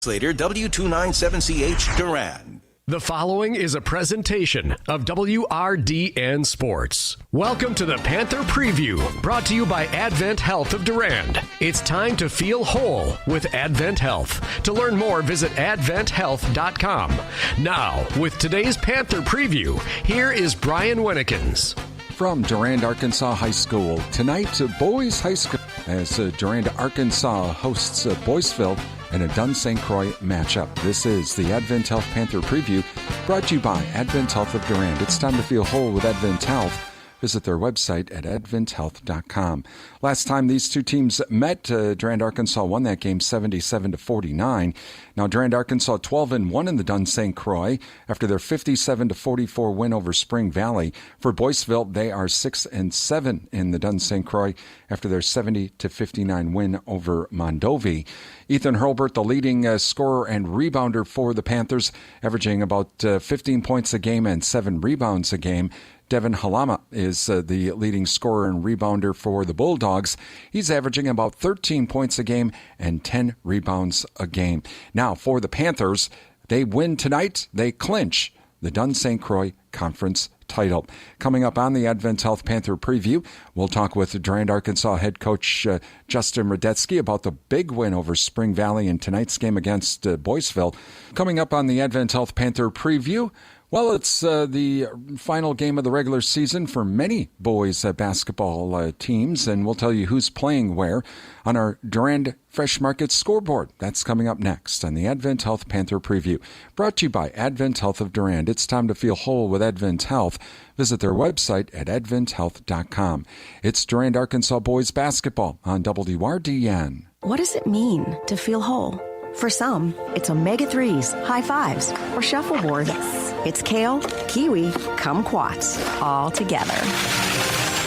Later, W297CH Durand. The following is a presentation of WRDN Sports. Welcome to the Panther Preview, brought to you by Advent Health of Durand. It's time to feel whole with Advent Health. To learn more, visit adventhealth.com. Now, with today's Panther Preview, here is Brian Winnekins. From Durand-Arkansaw High School, tonight, Boys High School, as Durand-Arkansaw hosts Boyceville in a Dunn-St. Croix matchup. This is the Advent Health Panther Preview, brought to you by Advent Health of Durand. It's time to feel whole with Advent Health. Visit their website at adventhealth.com. Last time these two teams met, Durand-Arkansaw won that game 77-49. Now Durand-Arkansaw 12-1 in the Dunn-St. Croix after their 57-44 win over Spring Valley. For Boyceville, they are 6-7 in the Dunn-St. Croix after their 70-59 win over Mondovi. Ethan Hurlbert, the leading scorer and rebounder for the Panthers, averaging about 15 points a game and 7 rebounds a game. Devin Halama is the leading scorer and rebounder for the Bulldogs. He's averaging about 13 points a game and 10 rebounds a game. Now, for the Panthers, they win tonight. They clinch the Dunn-St. Croix Conference title. Coming up on the Advent Health Panther Preview, we'll talk with Durand-Arkansaw head coach Justin Radetsky about the big win over Spring Valley in tonight's game against Boyceville. Coming up on the Advent Health Panther Preview, well, it's the final game of the regular season for many boys basketball teams, and we'll tell you who's playing where on our Durand Fresh Market scoreboard. That's coming up next on the Advent Health Panther Preview, brought to you by Advent Health of Durand. It's time to feel whole with Advent Health. Visit their website at adventhealth.com. It's Durand-Arkansaw boys basketball on WRDN. What does it mean to feel whole? For some, it's omega-3s, high fives, or shuffleboard. Yes. It's kale, kiwi, kumquats, all together.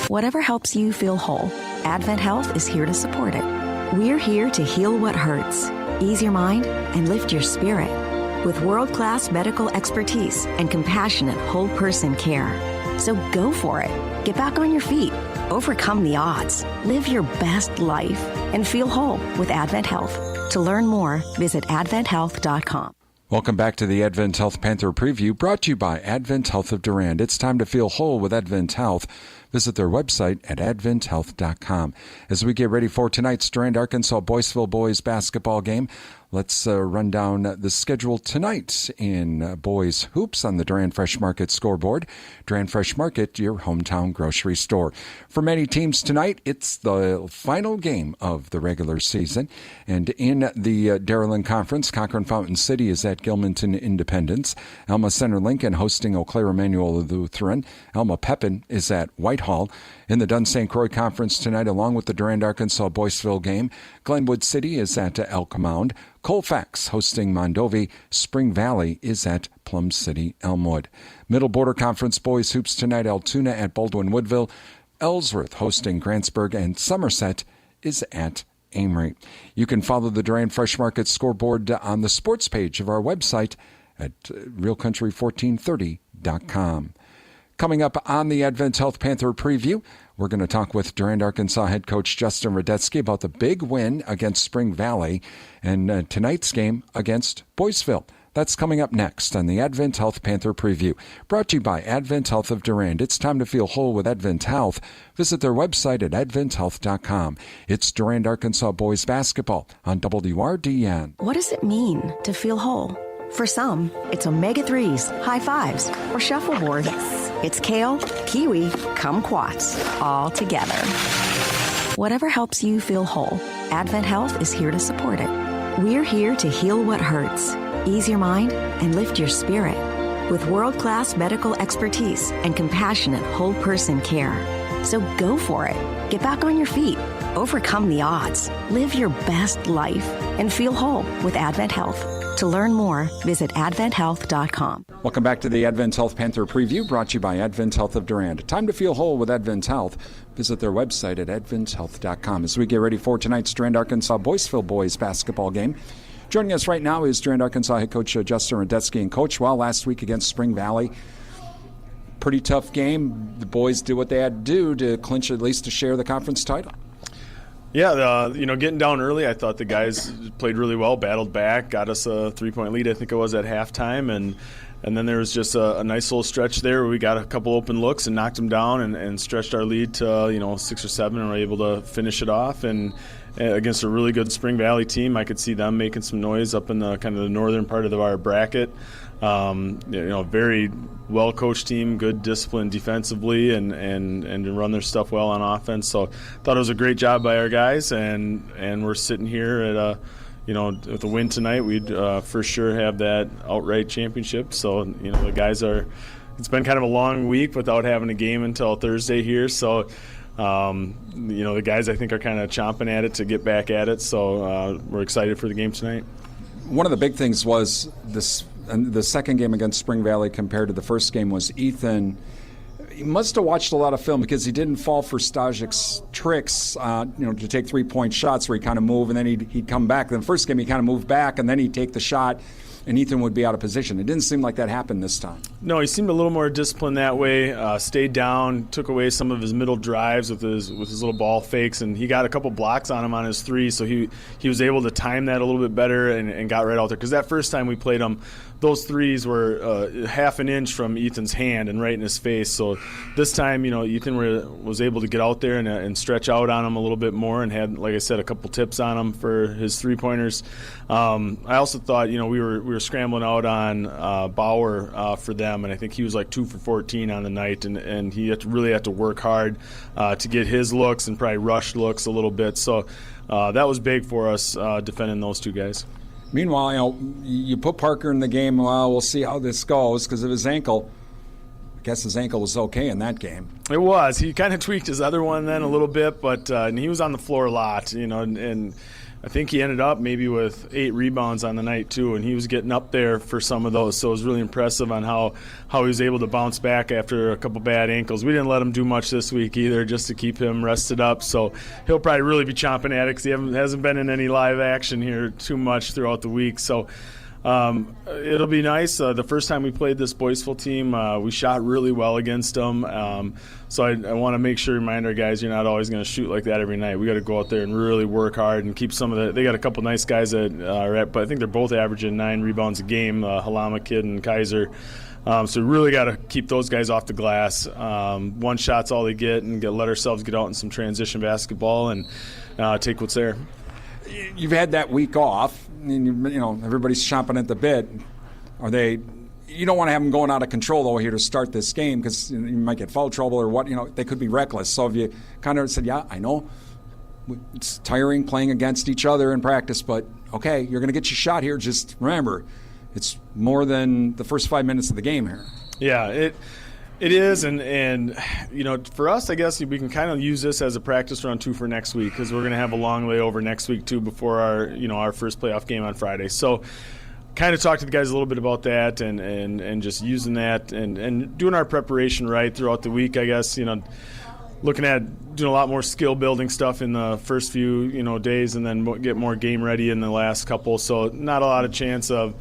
Whatever helps you feel whole, Advent Health is here to support it. We're here to heal what hurts, ease your mind, and lift your spirit with world-class medical expertise and compassionate whole-person care. So go for it. Get back on your feet. Overcome the odds. Live your best life and feel whole with Advent Health. To learn more, visit adventhealth.com. Welcome back to the Advent Health Panther Preview, brought to you by Advent Health of Durand. It's time to feel whole with Advent Health. Visit their website at adventhealth.com. As we get ready for tonight's Durand-Arkansaw Boyceville boys basketball game, let's run down the schedule tonight in boys hoops on the Durand Fresh Market scoreboard. Durand Fresh Market, your hometown grocery store. For many teams tonight, it's the final game of the regular season. And in the Dairyland Conference, Cochrane Fountain City is at Gilmanton Independence. Alma Center Lincoln hosting Eau Claire Emmanuel Lutheran. Alma Pepin is at Whitehall. In the Dunn-St. Croix Conference tonight, along with the Durand-Arkansaw Boyceville game, Glenwood City is at Elk Mound. Colfax hosting Mondovi. Spring Valley is at Plum City Elmwood. Middle Border Conference boys hoops tonight, Altoona at Baldwin-Woodville. Ellsworth hosting Grantsburg, and Somerset is at Amory. You can follow the Durand Fresh Market scoreboard on the sports page of our website at realcountry1430.com. Coming up on the Advent Health Panther Preview, we're going to talk with Durand-Arkansaw head coach Justin Radetsky about the big win against Spring Valley and tonight's game against Boyceville. That's coming up next on the Advent Health Panther Preview, brought to you by Advent Health of Durand. It's time to feel whole with Advent Health. Visit their website at adventhealth.com. It's Durand-Arkansaw boys basketball on WRDN. What does it mean to feel whole? For some, it's omega-3s, high fives, or shuffleboard. Yes. It's kale, kiwi, kumquats, all together. Whatever helps you feel whole, Advent Health is here to support it. We're here to heal what hurts, ease your mind, and lift your spirit with world-class medical expertise and compassionate whole-person care. So go for it. Get back on your feet. Overcome the odds. Live your best life and feel whole with Advent Health. To learn more, visit adventhealth.com. Welcome back to the Advent Health Panther Preview, brought to you by Advent Health of Durand. Time to feel whole with Advent Health. Visit their website at adventhealth.com. As we get ready for tonight's Durand-Arkansaw Boyceville boys basketball game, joining us right now is Durand-Arkansaw head coach Justin Radetsky. And Coach, well, last week against Spring Valley, pretty tough game. The boys did what they had to do to clinch, at least to share the conference title. Yeah, getting down early, I thought the guys played really well, battled back, got us a 3-point lead, I think it was at halftime, and then there was just a nice little stretch there where we got a couple open looks and knocked them down and stretched our lead to 6 or 7 and were able to finish it off. And against a really good Spring Valley team, I could see them making some noise up in the kind of the northern part of our bracket. Very well-coached team, good discipline defensively, and to run their stuff well on offense. So thought it was a great job by our guys, and we're sitting here at with a win tonight, we'd for sure have that outright championship. So the guys it's been kind of a long week without having a game until Thursday here. So the guys I think are kind of chomping at it to get back at it. So we're excited for the game tonight. One of the big things was the second game against Spring Valley compared to the first game was Ethan. He must have watched a lot of film because he didn't fall for Stajic's tricks, to take 3-point shots where he kind of move and then he'd come back. In the first game, he kind of moved back and then he'd take the shot, and Ethan would be out of position. It didn't seem like that happened this time. No, he seemed a little more disciplined that way. Stayed down, took away some of his middle drives with his little ball fakes, and he got a couple blocks on him on his three, so he was able to time that a little bit better and got right out there. Because that first time we played him, those threes were half an inch from Ethan's hand and right in his face. So this time, Ethan was able to get out there and stretch out on him a little bit more and had, like I said, a couple tips on him for his three-pointers. I also thought, we were scrambling out on Bauer for them, and I think he was like 2 for 14 on the night, and he really had to work hard to get his looks and probably rush looks a little bit. So that was big for us defending those two guys. Meanwhile, you put Parker in the game. Well, we'll see how this goes because of his ankle. I guess his ankle was okay in that game. It was. He kind of tweaked his other one then a little bit, but and he was on the floor a lot, and I think he ended up maybe with 8 rebounds on the night too, and he was getting up there for some of those. So it was really impressive on how he was able to bounce back after a couple bad ankles. We didn't let him do much this week either, just to keep him rested up. So he'll probably really be chomping at it because he hasn't been in any live action here too much throughout the week. So it'll be nice. The first time we played this Boyceville team, we shot really well against them. So I want to make sure, remind our guys, you're not always going to shoot like that every night. We got to go out there and really work hard and keep some of the. They got a couple nice guys that are at, but I think they're both averaging 9 rebounds a game. Halama Kid and Kaiser. So we really got to keep those guys off the glass. One shot's all they get, and let ourselves get out in some transition basketball and take what's there. You've had that week off, and everybody's chomping at the bit. You don't want to have them going out of control though here to start this game because you might get foul trouble or what. They could be reckless. So if you kind of said, "Yeah, I know it's tiring playing against each other in practice, but okay, you're going to get your shot here. Just remember, it's more than the first 5 minutes of the game here." Yeah, it is, and for us, I guess we can kind of use this as a practice run too for next week because we're going to have a long layover next week too before our first playoff game on Friday. So kind of talk to the guys a little bit about that and just using that and doing our preparation right throughout the week, I guess, looking at doing a lot more skill building stuff in the first few, days and then get more game ready in the last couple. So not a lot of chance of,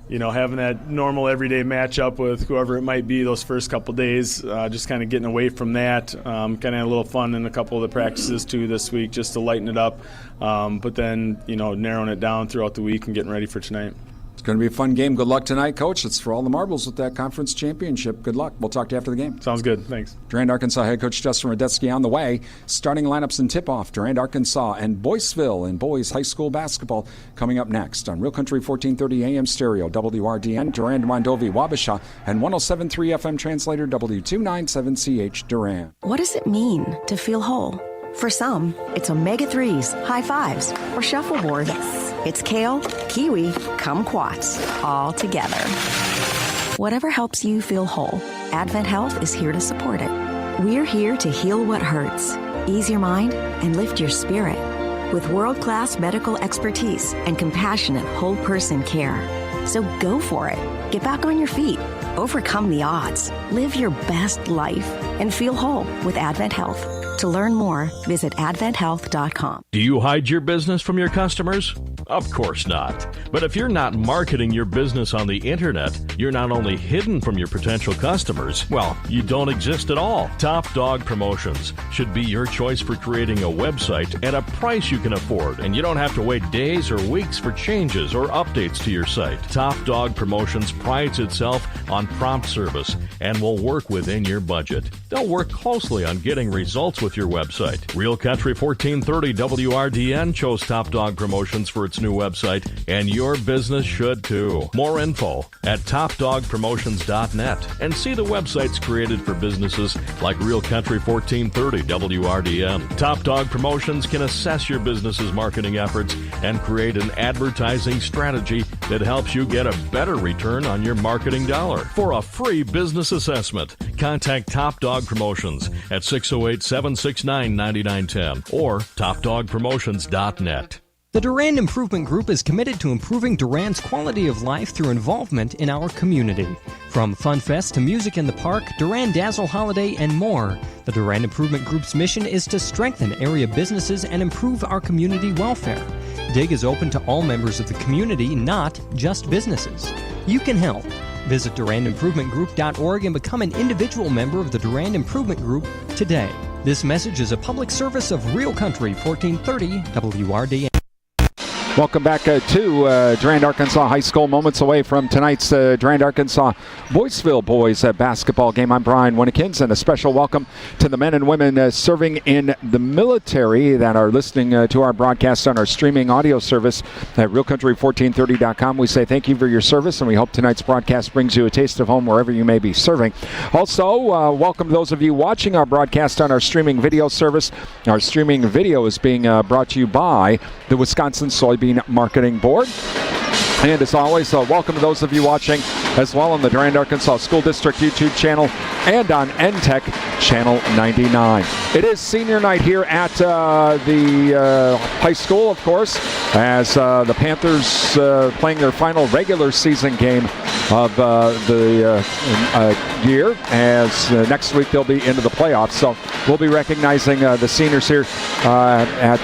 having that normal everyday matchup with whoever it might be those first couple days, just kind of getting away from that. Kind of had a little fun in a couple of the practices too this week just to lighten it up. But then, narrowing it down throughout the week and getting ready for tonight. It's going to be a fun game. Good luck tonight, Coach. It's for all the marbles with that conference championship. Good luck. We'll talk to you after the game. Sounds good. Thanks. Durand-Arkansaw head coach Justin Radetzky on the way. Starting lineups and tip-off. Durand-Arkansaw and Boyceville in boys high school basketball coming up next on Real Country 1430 AM stereo, WRDN, Durand, Mondovi, Wabasha, and 107.3 FM translator, W297CH Durand. What does it mean to feel whole? For some, it's omega-3s, high fives, or shuffleboard. Yes. It's kale, kiwi, kumquats, all together. Whatever helps you feel whole, Advent Health is here to support it. We're here to heal what hurts, ease your mind, and lift your spirit. With world-class medical expertise and compassionate whole-person care. So go for it. Get back on your feet. Overcome the odds. Live your best life and feel whole with Advent Health. To learn more, visit adventhealth.com. Do you hide your business from your customers? Of course not. But if you're not marketing your business on the internet, you're not only hidden from your potential customers, well, you don't exist at all. Top Dog Promotions should be your choice for creating a website at a price you can afford, and you don't have to wait days or weeks for changes or updates to your site. Top Dog Promotions prides itself on prompt service and will work within your budget. They'll work closely on getting results with your website. Real Country 1430 WRDN chose Top Dog Promotions for its new website, and your business should too. More info at topdogpromotions.net, and see the websites created for businesses like Real Country 1430 WRDN. Top Dog Promotions can assess your business's marketing efforts and create an advertising strategy that helps you get a better return on your marketing dollar. For a free business assessment, contact Top Dog Promotions at 608-769-9910 or topdogpromotions.net. The Durand Improvement Group is committed to improving Durand's quality of life through involvement in our community. From Fun Fest to music in the park, Durand Dazzle Holiday, and more, the Durand Improvement Group's mission is to strengthen area businesses and improve our community welfare. DIG is open to all members of the community, not just businesses. You can help. Visit DurandImprovementGroup.org and become an individual member of the Durand Improvement Group today. This message is a public service of Real Country 1430 WRDN. Welcome back to Durand-Arkansaw High School, moments away from tonight's Durand-Arkansaw Boyceville boys basketball game. I'm Brian Winnikins, and a special welcome to the men and women serving in the military that are listening to our broadcast on our streaming audio service at realcountry1430.com. We say thank you for your service, and we hope tonight's broadcast brings you a taste of home wherever you may be serving. Also, welcome to those of you watching our broadcast on our streaming video service. Our streaming video is being brought to you by the Wisconsin Soybean Marketing Board. And as always, welcome to those of you watching as well on the Durand-Arkansaw School District YouTube channel and on NTech Channel 99. It is senior night here at the high school, of course, as the Panthers playing their final regular season game of the year, as next week they'll be into the playoffs. So we'll be recognizing the seniors here at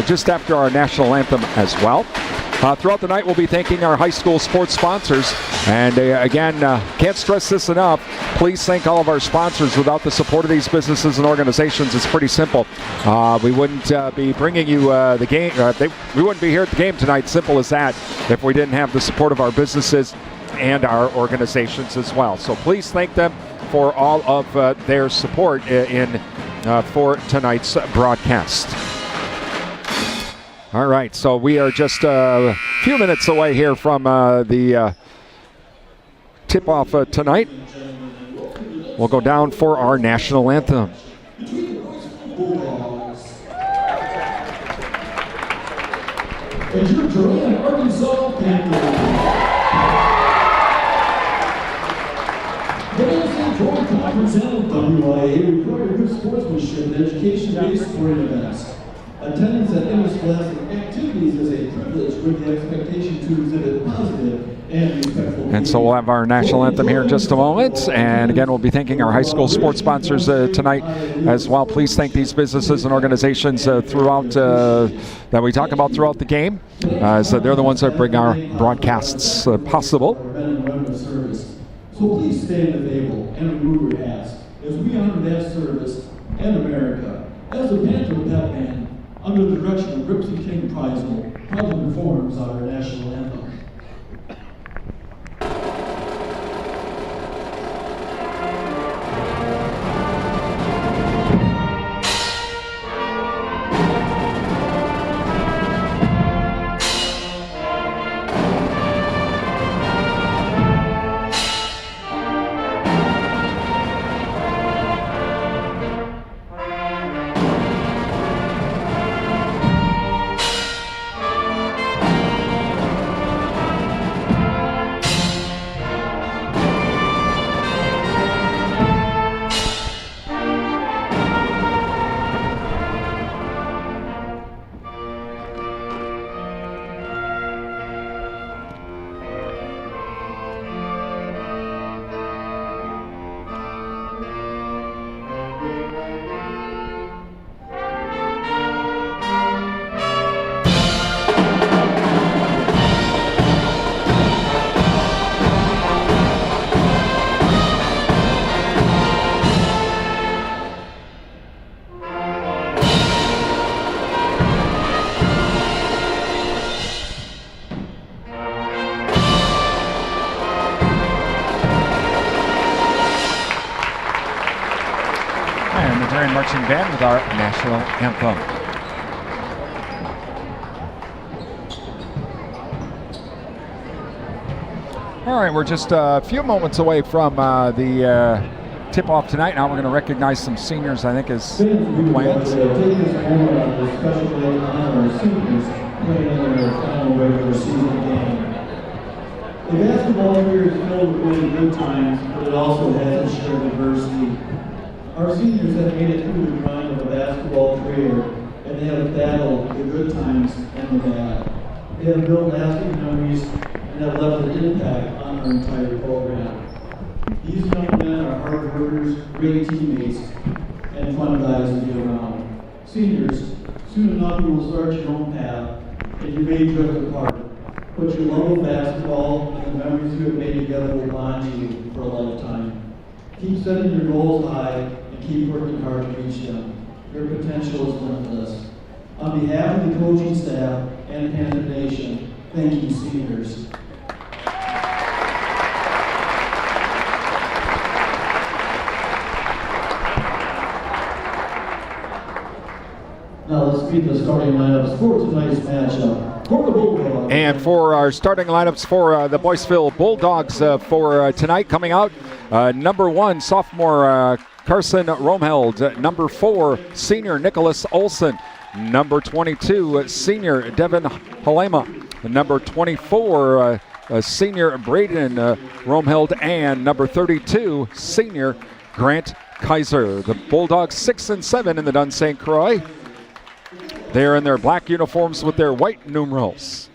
just after our national anthem as well. Throughout the night, we'll be thanking our high school sports sponsors. And again, can't stress this enough. Please thank all of our sponsors. Without the support of these businesses and organizations, it's pretty simple. We wouldn't be bringing you the game. We wouldn't be here at the game tonight. Simple as that. If we didn't have the support of our businesses and our organizations as well. So please thank them for all of their support for tonight's broadcast. All right, so we are just a few minutes away here from the tip-off tonight. We'll go down for our national anthem. And your Durand-Arkansaw Panthers. The Wilson Troy Conference and WIA require good sportsmanship and education-based sporting events. Attendance at interscholastic activities is a privilege with the expectation to exhibit positive and respectful. And so we'll have our national anthem here in just a moment. And again, we'll be thanking our high school sports sponsors tonight as well. Please thank these businesses and organizations throughout that we talk about throughout the game. So they're the ones that bring our broadcasts possible. So please stand at the table and remove your hats as we honor that service and America. As the Panther Pep Band, under the direction of Ripson King Preisel, proudly performs our national anthem. Darand Marching Band with our national anthem. All right, we're just a few moments away from the tip-off tonight. Now we're going to recognize some seniors, I think, as planned. The basketball career is filled with really good times, but it also has its share of adversity. Our seniors have made it through the grind of a basketball career, and they have battled the good times and the bad. They have built lasting memories and have left an impact on our entire program. These young men are hard workers, great teammates, and fun guys to be around. Seniors, soon enough you will start your own path, and you may drift apart. But your love of basketball and the memories you have made together will bond you for a lifetime. Keep setting your goals high and keep working hard to reach them. Your potential is limitless. On behalf of the coaching staff and Panther Nation, thank you, seniors. Now let's meet the starting lineups for tonight's matchup. And for our starting lineups for the Boyceville Bulldogs for tonight, coming out, number 1, sophomore Carson Romheld. Number 4, senior Nicholas Olson. Number 22, senior Devin Halema. Number 24, senior Braden Romheld. And number 32, senior Grant Kaiser. The Bulldogs 6 and 7 in the Dun St. Croix. They're in their black uniforms with their white numerals.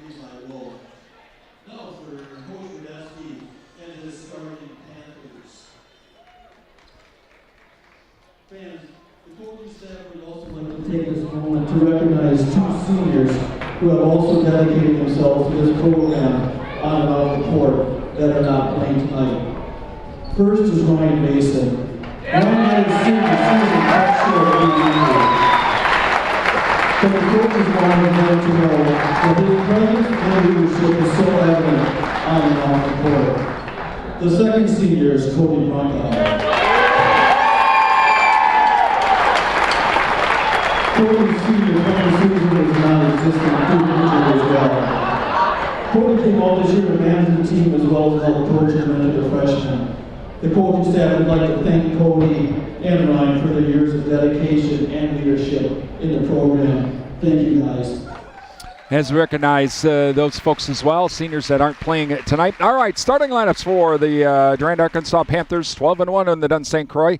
Fans, the coaching staff would also like to take this moment to recognize 2 seniors who have also dedicated themselves to this program on and off the court that are not playing tonight. First is Ryan Mason. Ryan is senior offshore. But the coaches wanted them to know that his presence and leadership is so evident on and off the court. The second senior is Cody Bronkow. Cody's senior season is non-existent due to injury as well. Cody came all this year to manage the team as well as help coach and mentor the freshmen. The coaching staff would like to thank Cody and Ryan for their years of dedication and leadership in the program. Thank you, guys. As we recognize those folks as well, seniors that aren't playing tonight. All right, starting lineups for the Durand-Arkansaw Panthers, 12-1 in the Dun St. Croix.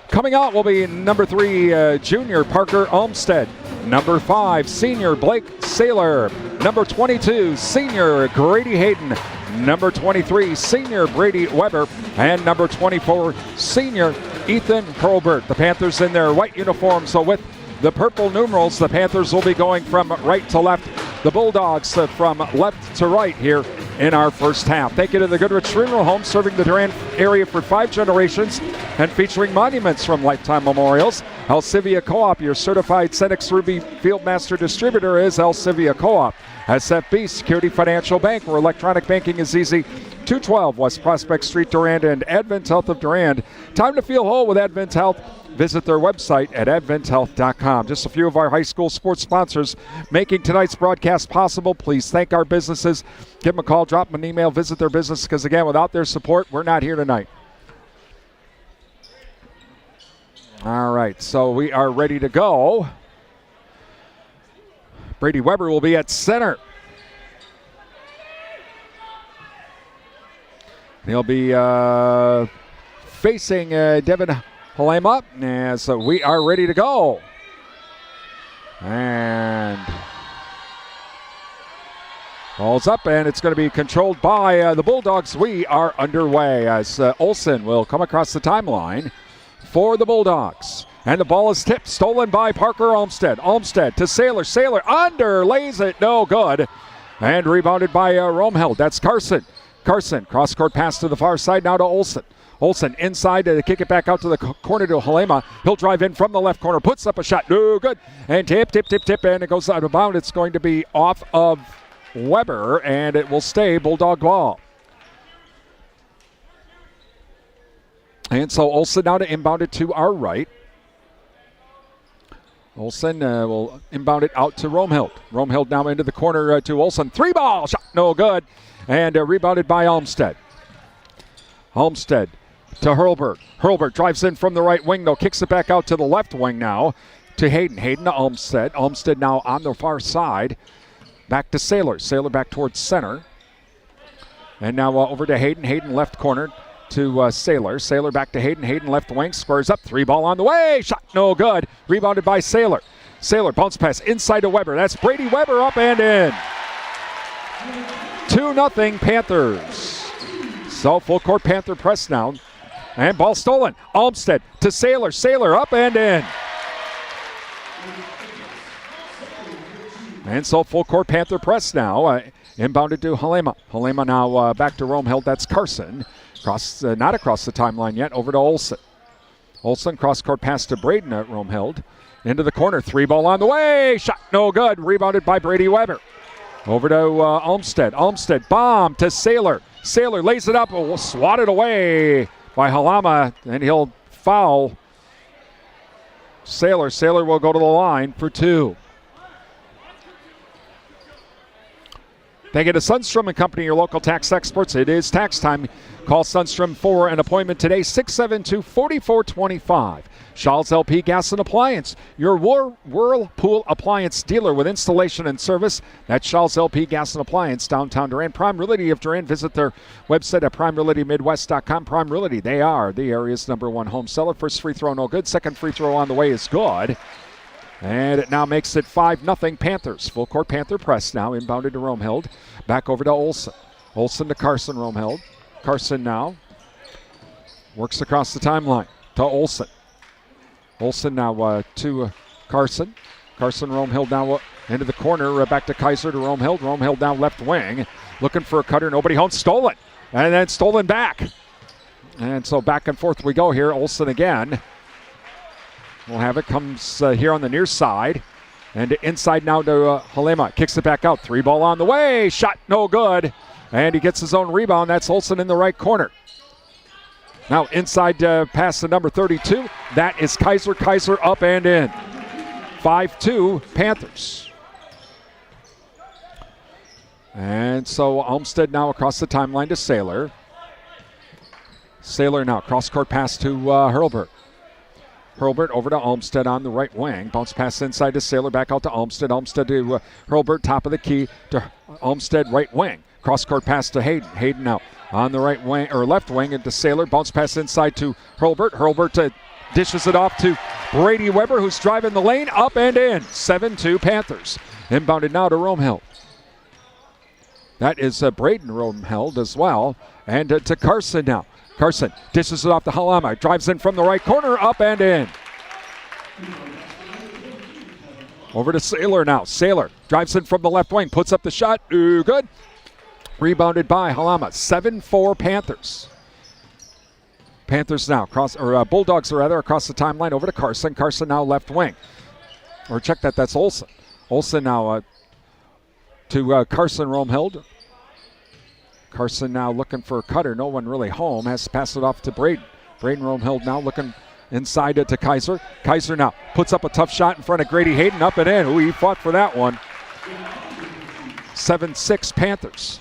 Coming out will be number 3, junior Parker Olmstead. Number 5, senior Blake Saylor. Number 22, senior Grady Hayden. Number 23, senior Brady Weber. And number 24, senior Ethan Hurlbert. The Panthers in their white uniforms, so with the purple numerals, the Panthers will be going from right to left. The Bulldogs from left to right here in our first half. Thank you to the Goodrich Funeral Home, serving the Durand area for 5 generations and featuring monuments from Lifetime Memorials. Alcivia Co-op, your certified Cenex Ruby Fieldmaster distributor, is Alcivia Co-op. SFB Security Financial Bank, where electronic banking is easy. 212 West Prospect Street, Durand, and Advent Health of Durand. Time to feel whole with Advent Health. Visit their website at adventhealth.com. Just a few of our high school sports sponsors making tonight's broadcast possible. Please thank our businesses. Give them a call, drop them an email, visit their business, because, again, without their support, we're not here tonight. All right, so we are ready to go. Brady Weber will be at center. He'll be facing Devin Halema, and so we are ready to go. And ball's up, and it's going to be controlled by the Bulldogs. We are underway as Olson will come across the timeline for the Bulldogs. And the ball is tipped, stolen by Parker Olmstead. Olmstead to Saylor. Saylor underlays it, no good. And rebounded by Romheld. That's Carson. Carson, cross-court pass to the far side, now to Olson. Olson inside to kick it back out to the corner to Halema. He'll drive in from the left corner, puts up a shot, no good. And tip, and it goes out of bounds. It's going to be off of Weber, and it will stay Bulldog ball. And so Olson now to inbound it to our right. Olsen will inbound it out to Romhild. Romhild now into the corner to Olsen. 3-ball shot, no good. And rebounded by Olmsted. Olmsted to Hurlbert. Hurlbert drives in from the right wing, though. Kicks it back out to the left wing now to Hayden. Hayden to Olmsted. Olmsted now on the far side. Back to Saylor. Saylor back towards center. And now over to Hayden. Hayden left corner to Saylor. Saylor back to Hayden. Hayden left wing. Squares up. 3-ball on the way. Shot no good. Rebounded by Saylor. Saylor bounce pass inside to Weber. That's Brady Weber up and in. 2-0 Panthers. So full court Panther press now. And ball stolen. Olmsted to Saylor. Saylor up and in. And so full court Panther press now. Inbounded to Halema. Halema now back to Romhild. That's Carson. Not across the timeline yet. Over to Olsen. Olsen cross court pass to Braden at Romhild. Into the corner. 3-ball on the way. Shot no good. Rebounded by Brady Weber. Over to Olmsted. Olmsted bomb to Saylor. Saylor lays it up. Swatted away by Halama. And he'll foul Saylor. Saylor will go to the line for 2. Thank you to Sundstrom & Company, your local tax experts. It is tax time. Call Sundstrom for an appointment today, 672-4425. Shaw's LP Gas and Appliance, your Whirlpool appliance dealer with installation and service. That's Shaw's LP Gas and Appliance, downtown Durand. Prime Realty of Durand. Visit their website at primerealitymidwest.com. Prime Realty, they are the area's #1 home seller. First free throw, no good. Second free throw on the way is good. And it now makes it 5-0 Panthers. Full court Panther press now. Inbounded to Romhild. Back over to Olsen. Olsen to Carson. Romhild. Carson now works across the timeline to Olsen. Olsen now to Carson. Carson, Romhild now into the corner. Back to Kaiser to Romhild. Romhild now left wing. Looking for a cutter. Nobody home. Stolen. And then stolen back. And so back and forth we go here. Olsen again. We'll have it. Comes here on the near side. And inside now to Halema. Kicks it back out. 3-ball on the way. Shot no good. And he gets his own rebound. That's Olsen in the right corner. Now inside pass to number 32. That is Kaiser. Kaiser up and in. 5-2 Panthers. And so Olmsted now across the timeline to Saylor. Saylor now cross-court pass to Hurlbert. Hurlbert over to Olmsted on the right wing. Bounce pass inside to Saylor. Back out to Olmsted. Olmsted to Hurlbert. Top of the key to Olmsted right wing. Cross-court pass to Hayden. Hayden now on the right wing or left wing into Saylor. Bounce pass inside to Hurlbert. Hurlbert dishes it off to Brady Weber, who's driving the lane. Up and in. 7-2 Panthers. Inbounded now to Romhild. That is Braden Romhild as well. And to Carson now. Carson dishes it off to Halama. Drives in from the right corner. Up and in. Over to Saylor now. Saylor drives in from the left wing. Puts up the shot. Ooh, good. Rebounded by Halama. 7-4 Panthers. Panthers now Bulldogs across the timeline over to Carson. Carson now left wing. Or check that. That's Olsen. Olsen now to Carson Romhild. Carson now looking for a cutter. No one really home. Has to pass it off to Braden. Braden Romhild now looking inside to Kaiser. Kaiser now puts up a tough shot in front of Grady Hayden. Up and in. Ooh, he fought for that one. 7-6 Panthers.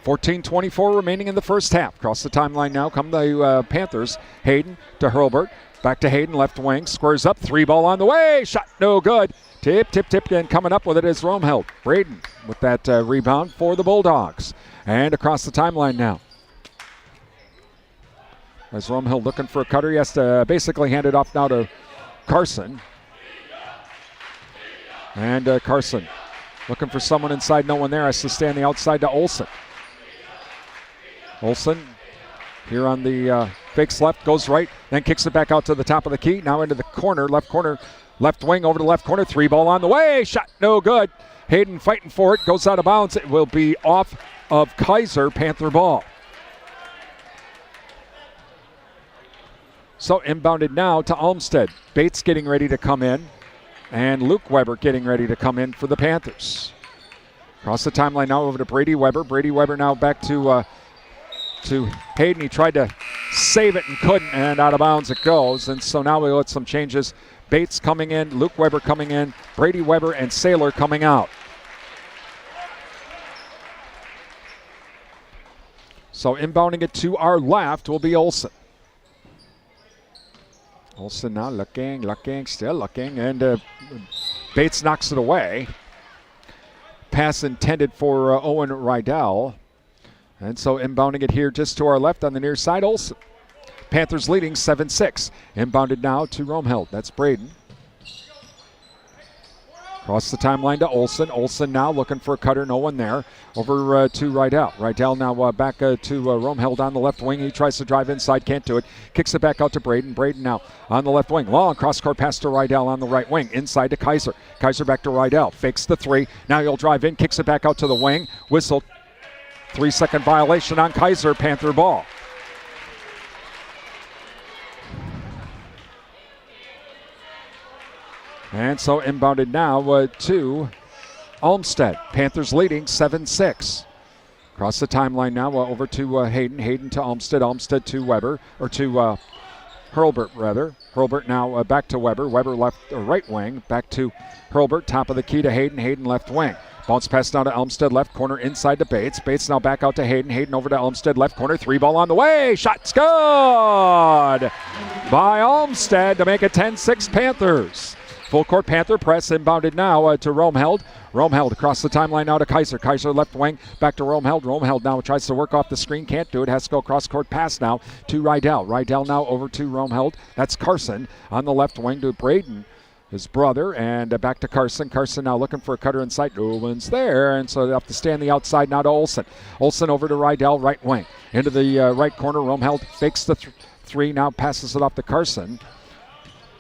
14:24 remaining in the first half. Across the timeline now come the Panthers. Hayden to Hurlbert. Back to Hayden, left wing. Squares up. 3-ball on the way. Shot no good. Tip, and coming up with it is Romhild. Braden with that rebound for the Bulldogs. And across the timeline now. As Romhild looking for a cutter, he has to basically hand it off now to Carson. And Carson looking for someone inside, no one there. Has to stay on the outside to Olsen. Olsen here on the fakes left, goes right, then kicks it back out to the top of the key. Now into the corner, left wing over to left corner. 3-ball on the way. Shot no good. Hayden fighting for it. Goes out of bounds. It will be off of Kaiser. Panther ball. So inbounded now to Olmsted. Bates getting ready to come in. And Luke Weber getting ready to come in for the Panthers. Across the timeline now over to Brady Weber. Brady Weber now back to Hayden. He tried to save it and couldn't, and out of bounds it goes. And so now we let some changes Bates coming in, Luke Weber coming in, Brady Weber and Saylor coming out. So inbounding it to our left will be Olsen. Olsen now looking, still looking, and Bates knocks it away. Pass intended for Owen Rydell. And so inbounding it here just to our left on the near side, Olsen. Panthers leading 7-6. Inbounded now to Romheld. That's Braden. Across the timeline to Olsen. Olsen now looking for a cutter. No one there. Over to Rydell. Rydell now back to Romheld on the left wing. He tries to drive inside. Can't do it. Kicks it back out to Braden. Braden now on the left wing. Long cross-court pass to Rydell on the right wing. Inside to Kaiser. Kaiser back to Rydell. Fakes the three. Now he'll drive in. Kicks it back out to the wing. Whistle. 3-second violation on Kaiser. Panther ball. And so inbounded now to Olmsted. Panthers leading 7-6. Across the timeline now over to Hayden. Hayden to Olmsted. Olmsted to Weber, or to Hurlbert rather. Hurlbert now back to Weber. Weber left right wing. Back to Hurlbert. Top of the key to Hayden. Hayden left wing. Bounce pass down to Olmsted, left corner inside to Bates. Bates now back out to Hayden. Hayden over to Olmsted, left corner. 3-ball on the way. Shot's good by Olmsted to make it 10-6 Panthers. Full court Panther press inbounded now to Romheld. Romheld across the timeline now to Kaiser. Kaiser left wing back to Romheld. Romheld now tries to work off the screen. Can't do it. Has to go cross court pass now to Rydell. Rydell now over to Romheld. That's Carson on the left wing to Braden, his brother, and back to Carson. Carson now looking for a cutter inside. No one's there, and so they have to stay on the outside now to Olsen. Olsen over to Rydell, right wing. Into the right corner. Romheld fakes the three, now passes it off to Carson.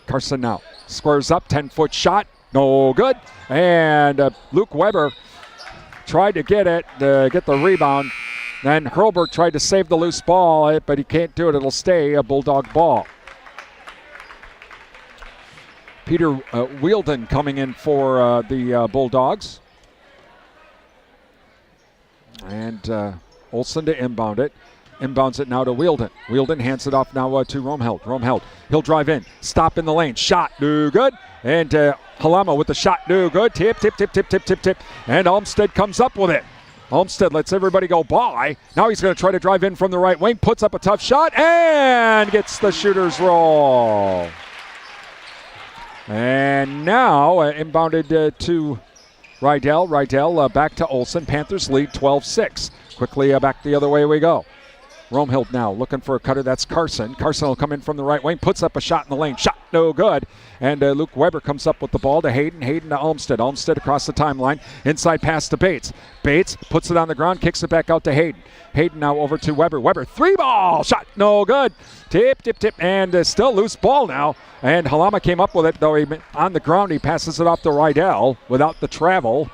Carson now squares up, 10-foot shot, no good. And Luke Weber tried to get the rebound. Then Hurlbert tried to save the loose ball, but he can't do it. It'll stay a Bulldog ball. Peter Wielden coming in for the Bulldogs. And Olsen to inbound it. Inbounds it now to Wielden. Wielden hands it off now to Romheld. Romheld, he'll drive in. Stop in the lane. Shot, no good. And Halama with the shot, no good. Tip. And Olmsted comes up with it. Olmsted lets everybody go by. Now he's going to try to drive in from the right wing. Puts up a tough shot and gets the shooter's roll. And now inbounded to Rydell. Rydell back to Olsen. Panthers lead 12-6. Quickly back the other way we go. Romheld now looking for a cutter. That's Carson. Carson will come in from the right wing. Puts up a shot in the lane. Shot no good. And Luke Weber comes up with the ball to Hayden. Hayden to Olmsted. Olmsted across the timeline. Inside pass to Bates. Bates puts it on the ground. Kicks it back out to Hayden. Hayden now over to Weber. Weber 3-ball. Shot no good. Tip. And still loose ball now. And Halama came up with it, though on the ground. He passes it off to Rydell without the travel.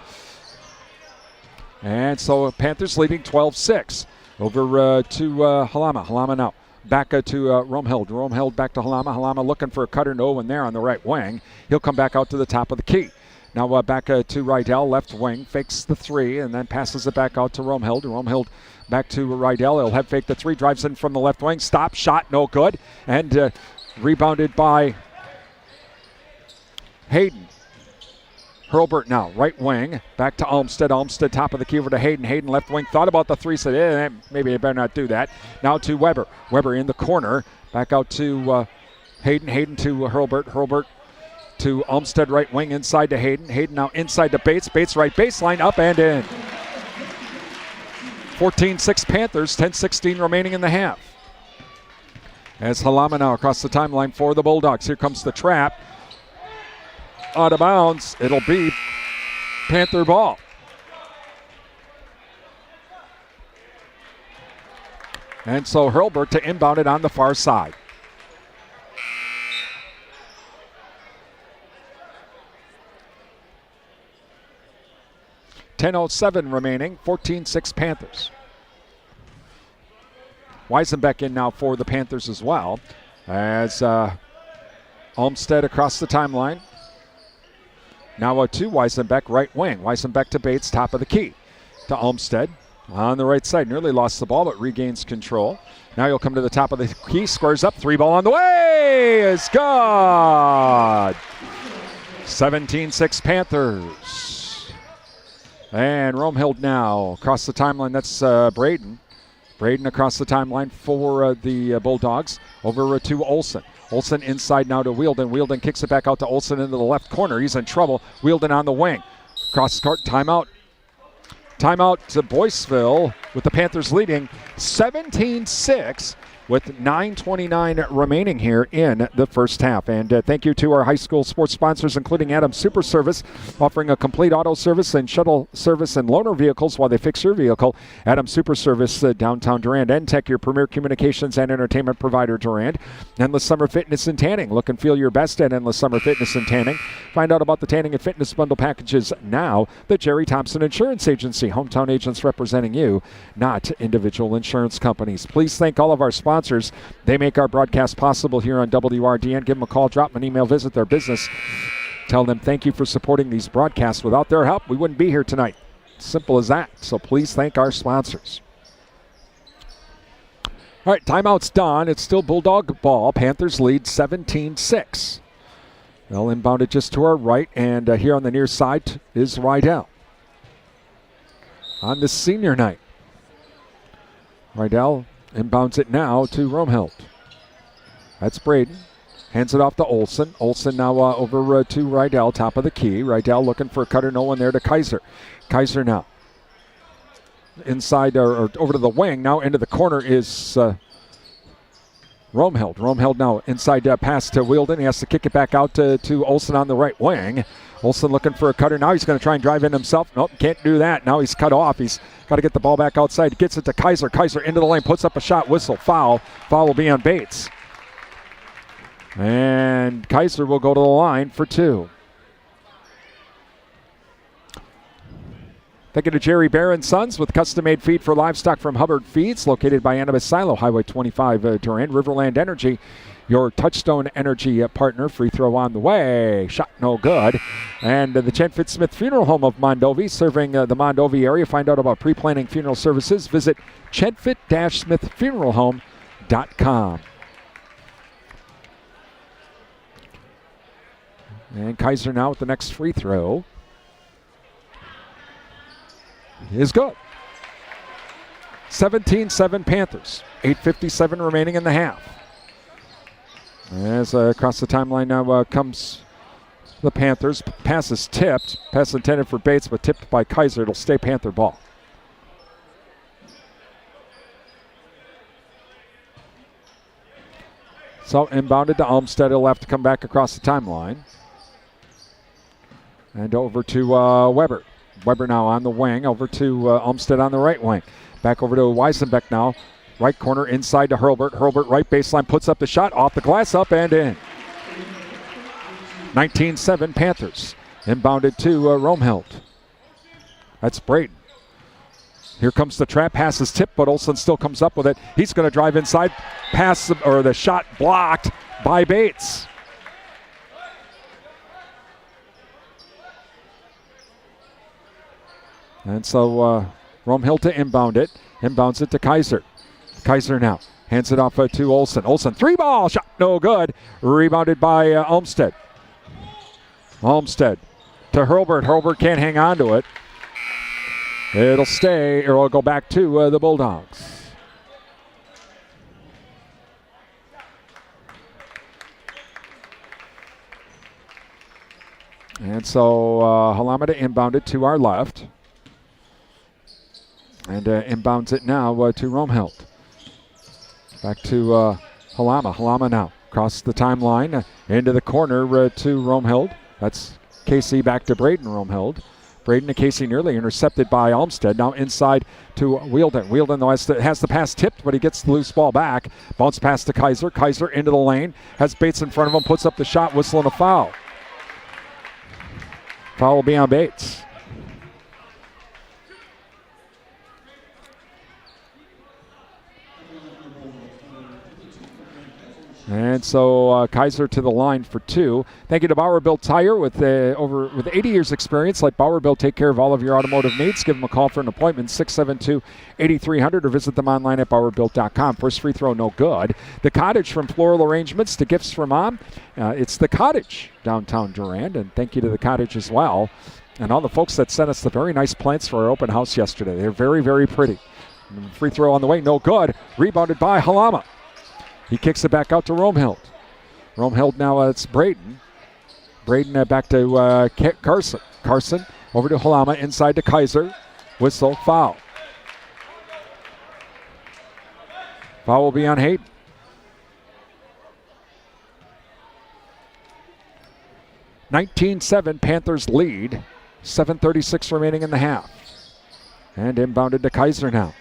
And so Panthers leading 12-6. Over to Halama. Halama now back to Romheld. Romheld back to Halama. Halama looking for a cutter. No one there on the right wing. He'll come back out to the top of the key. Now back to Rydell, left wing. Fakes the three and then passes it back out to Romheld. Romheld back to Rydell. He'll head fake the three. Drives in from the left wing. Stop. Shot. No good. And rebounded by Hayden. Hurlbert now, right wing, back to Olmsted. Olmsted top of the key over to Hayden. Hayden left wing, thought about the three, said, maybe I better not do that. Now to Weber. Weber in the corner, back out to Hayden. Hayden to Hurlbert. Hurlbert to Olmsted, right wing, inside to Hayden. Hayden now inside to Bates. Bates right baseline, up and in. 14-6 Panthers, 10-16 remaining in the half. As Halama now across the timeline for the Bulldogs. Here comes the trap. Out of bounds. It'll be Panther ball. And so Hurlbert to inbound it on the far side. .10:07 remaining, 14-6 Panthers. Weisenbeck in now for the Panthers as well. As Olmsted across the timeline. Now to Weisenbeck, right wing. Weisenbeck to Bates, top of the key. To Olmsted. on the right side. Nearly lost the ball, but regains control. Now he'll come to the top of the key, squares up, 3 ball on the way, is good. 17-6 Panthers. And Romehild now across the timeline. That's Braden. Braden across the timeline for the Bulldogs. Over to Olsen. Olsen inside now to Wielden. Wielden kicks it back out to Olsen into the left corner. He's in trouble. Wielden on the wing. Cross court, timeout. Timeout to Boyceville with the Panthers leading 17-6 with 9:29 remaining here in the first half. And thank you to our high school sports sponsors, including Adams Super Service, offering a complete auto service and shuttle service and loaner vehicles while they fix your vehicle. Adams Super Service, downtown Durand. N-Tech, your premier communications and entertainment provider, Durand. Endless Summer Fitness and Tanning. Look and feel your best at Endless Summer Fitness and Tanning. Find out about the tanning and fitness bundle packages now. The Jerry Thompson Insurance Agency. Hometown agents representing you, not individual insurance companies. Please thank all of our sponsors. They make our broadcast possible here on WRDN. Give them a call, drop them an email, visit their business. Tell them thank you for supporting these broadcasts. Without their help, we wouldn't be here tonight. Simple as that. So please thank our sponsors. All right, timeout's done. It's still Bulldog ball. Panthers lead 17-6. They'll inbound it just to our right, and here on the near side is Rydell. On the senior night, Rydell inbounds it now to Romehild. That's Braden. Hands it off to Olsen. Olsen now over to Rydell, top of the key. Rydell looking for a cutter, no one there to Kaiser. Kaiser now. Inside or over to the wing. Now into the corner is Romehild. Romehild now inside pass to Wielden. He has to kick it back out to Olsen on the right wing. Olsen looking for a cutter. Now he's going to try and drive in himself. Nope, can't do that. Now he's cut off. He's got to get the ball back outside. He gets it to Kaiser. Kaiser into the lane, puts up a shot, whistle, foul. Foul will be on Bates. And Kaiser will go to the line for 2. Thank you to Jerry Bear & Sons with custom-made feed for livestock from Hubbard Feeds, located by Annabeth Silo, Highway 25, Durand. Riverland Energy, your Touchstone Energy partner. Free throw on the way. Shot no good. And the Chenfit Smith Funeral Home of Mondovi, serving the Mondovi area. Find out about pre-planning funeral services. Visit chenfit-smithfuneralhome.com. And Kaiser now with the next free throw. Is good. 17-7 Panthers. 8:57 remaining in the half. As across the timeline now comes the Panthers. Pass is tipped. Pass intended for Bates, but tipped by Kaiser. It'll stay Panther ball. So inbounded to Olmsted. He'll have to come back across the timeline. And over to Weber. Weber now on the wing. Over to Olmsted on the right wing. Back over to Weisenbeck now. Right corner inside to Hurlbert. Hurlbert right baseline puts up the shot. Off the glass, up and in. 19-7 Panthers. Inbounded to Romehild. That's Braden. Here comes the trap. Pass is tipped, but Olsen still comes up with it. He's going to drive inside. Pass, or the shot blocked by Bates. And so Romehild to inbound it. Inbounds it to Kaiser. Kaiser now hands it off to Olsen. Olsen, 3-ball shot, no good. Rebounded by Olmsted. Olmsted to Hurlbert. Hurlbert can't hang on to it. It'll stay, or it'll go back to the Bulldogs. And so Halamada inbounded to our left. And inbounds it now to Romehild. Back to Halama. Halama now across the timeline into the corner to Romehild. That's Casey back to Braden Romehild. Braden to Casey nearly intercepted by Olmsted. Now inside to Wielden. Wielden though has the pass tipped, but he gets the loose ball back. Bounce pass to Kaiser. Kaiser into the lane. Has Bates in front of him. Puts up the shot. Whistle and a foul. Foul will be on Bates. And so Kaiser to the line for 2. Thank you to Bowerville Tire with 80 years experience. Let Bowerville take care of all of your automotive needs. Give them a call for an appointment, 672-8300, or visit them online at bowerville.com. First free throw, no good. The Cottage, from floral arrangements to gifts for mom. It's the Cottage, downtown Durand, and thank you to the Cottage as well. And all the folks that sent us the very nice plants for our open house yesterday. They're very, very pretty. Free throw on the way, no good. Rebounded by Halama. He kicks it back out to Romhild. Romhild now, it's Braden. Braden back to Carson. Carson over to Halama, inside to Kaiser. Whistle, foul. Foul will be on Hayden. (19-7) Panthers lead. 7:36 remaining in the half. And inbounded to Kaiser now.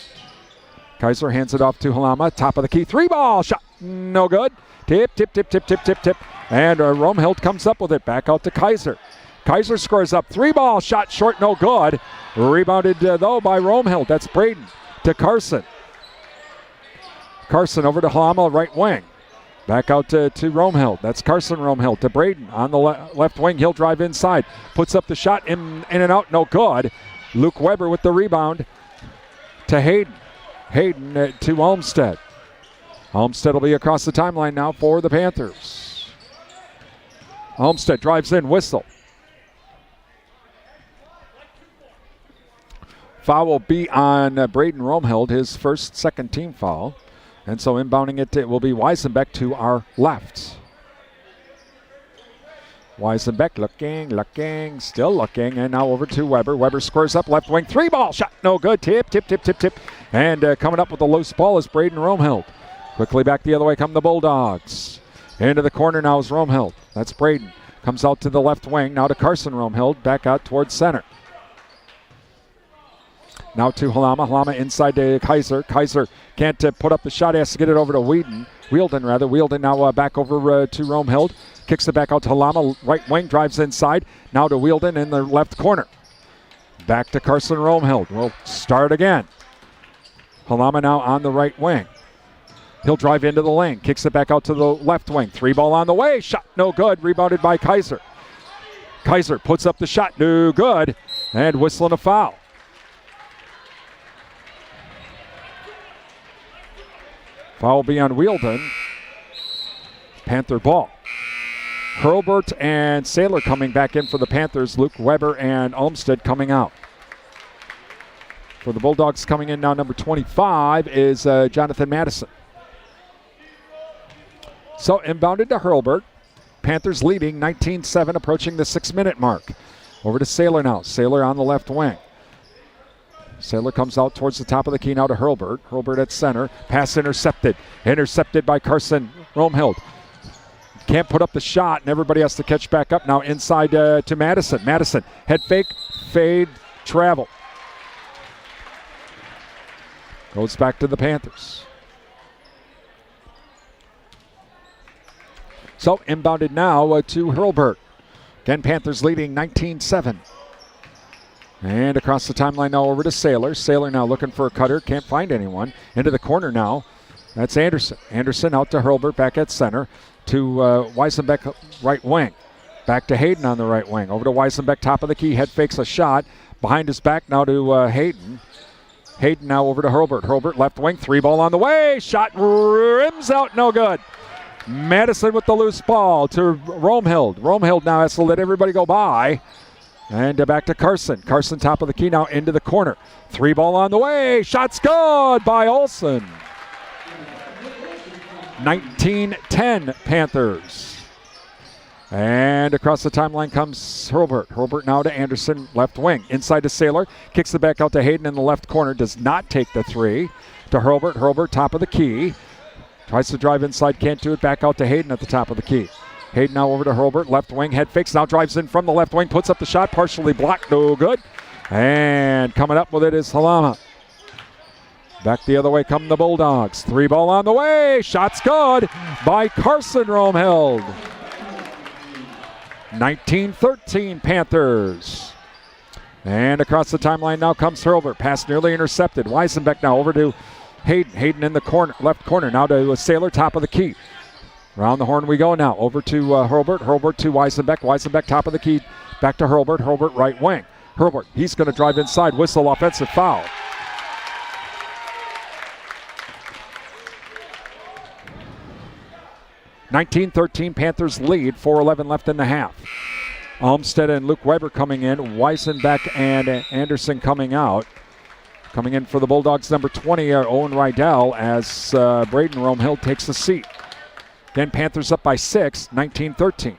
Kaiser hands it off to Halama. Top of the key. 3-ball shot. No good. Tip. And Romhild comes up with it. Back out to Kaiser. Kaiser scores up. 3-ball shot short. No good. Rebounded, though, by Romhild. That's Braden to Carson. Carson over to Halama, right wing. Back out to Romhild. That's Carson Romhild to Braden on the left wing. He'll drive inside. Puts up the shot in and out. No good. Luke Weber with the rebound to Hayden. Hayden to Olmstead. Olmstead will be across the timeline now for the Panthers. Olmstead drives in, whistle. Foul will be on Braden Romhild, his second team foul. And so inbounding it will be Weisenbeck to our left. Weisenbeck looking, still looking, and now over to Weber. Weber squares up, left wing, 3-ball shot, no good. Tip. And coming up with the loose ball is Braden Romhild. Quickly back the other way come the Bulldogs. Into the corner now is Romhild. That's Braden. Comes out to the left wing, now to Carson Romhild, back out towards center. Now to Halama. Halama inside to Kaiser. Kaiser can't put up the shot, has to get it over to Wheeldon. Wheeldon now back over to Romhild. Kicks it back out to Halama. Right wing, drives inside. Now to Wheeldon in the left corner. Back to Carson Romhild. We'll start again. Halama now on the right wing. He'll drive into the lane. Kicks it back out to the left wing. 3-ball on the way. Shot no good. Rebounded by Kaiser. Kaiser puts up the shot. No good. And whistling a foul. Foul will be on Wheeldon. Panther ball. Hurlburt and Saylor coming back in for the Panthers. Luke Weber and Olmstead coming out. For the Bulldogs coming in now, number 25 is Jonathan Madison. So inbounded to Hurlburt. Panthers leading 19-7, approaching the 6-minute mark. Over to Saylor now. Saylor on the left wing. Saylor comes out towards the top of the key now to Hurlburt. Hurlburt at center. Pass intercepted. Intercepted by Carson Romhild. Can't put up the shot, and everybody has to catch back up now inside to Madison. Madison, head fake, fade, travel. Goes back to the Panthers. So inbounded now to Hurlburt. Again, Panthers leading 19-7. And across the timeline now over to Saylor. Saylor now looking for a cutter. Can't find anyone. Into the corner now. That's Anderson. Anderson out to Hurlburt back at center. To Weisenbeck right wing. Back to Hayden on the right wing. Over to Weisenbeck, top of the key. Head fakes a shot. Behind his back now to Hayden. Hayden now over to Hurlburt. Hurlburt left wing. 3-ball on the way. Shot rims out. No good. Madison with the loose ball to Romhild. Romhild now has to let everybody go by. And back to Carson. Carson top of the key now into the corner. 3-ball on the way. Shot's good by Olsen. 19-10 Panthers. And across the timeline comes Hurlburt. Hurlburt now to Anderson, left wing. Inside to Saylor. Kicks it back out to Hayden in the left corner. Does not take the three. To Hurlburt. Hurlburt top of the key. Tries to drive inside. Can't do it. Back out to Hayden at the top of the key. Hayden now over to Hurlburt. Left wing. Head fakes. Now drives in from the left wing. Puts up the shot. Partially blocked. No good. And coming up with it is Halama. Back the other way come the Bulldogs. 3-ball on the way. Shot's good by Carson Romhild. 19-13 Panthers. And across the timeline now comes Hurlburt. Pass nearly intercepted. Weisenbeck now over to Hayden. Hayden in the corner, left corner. Now to Saylor, top of the key. Around the horn we go now. Over to Hurlburt. Hurlburt to Weisenbeck. Weisenbeck top of the key. Back to Hurlburt. Hurlburt right wing. Hurlburt, he's going to drive inside. Whistle, offensive foul. (19-13) Panthers lead. 4:11 left in the half. Olmstead and Luke Weber coming in. Weisenbeck and Anderson coming out. Coming in for the Bulldogs, number 20, Owen Rydell, as Braden Romehill takes the seat. Again, Panthers up by 6, 19-13.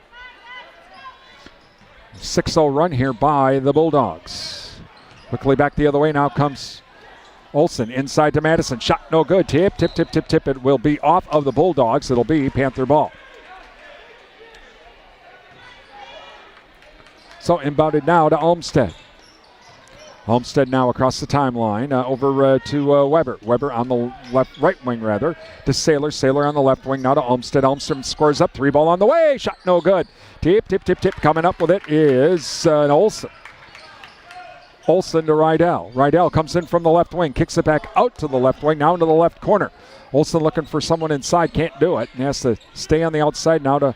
6-0 run here by the Bulldogs. Quickly back the other way. Now comes Olsen inside to Madison. Shot no good. Tip. It will be off of the Bulldogs. It'll be Panther ball. So inbounded now to Olmstead. Olmstead now across the timeline over to Weber. Weber on the right wing rather to Saylor. Saylor on the left wing now to Olmstead. Olmstead scores up. 3 ball on the way. Shot no good. Tip. Coming up with it is Olsen. Olsen to Rydell. Rydell comes in from the left wing. Kicks it back out to the left wing. Now into the left corner. Olsen looking for someone inside. Can't do it. And has to stay on the outside now to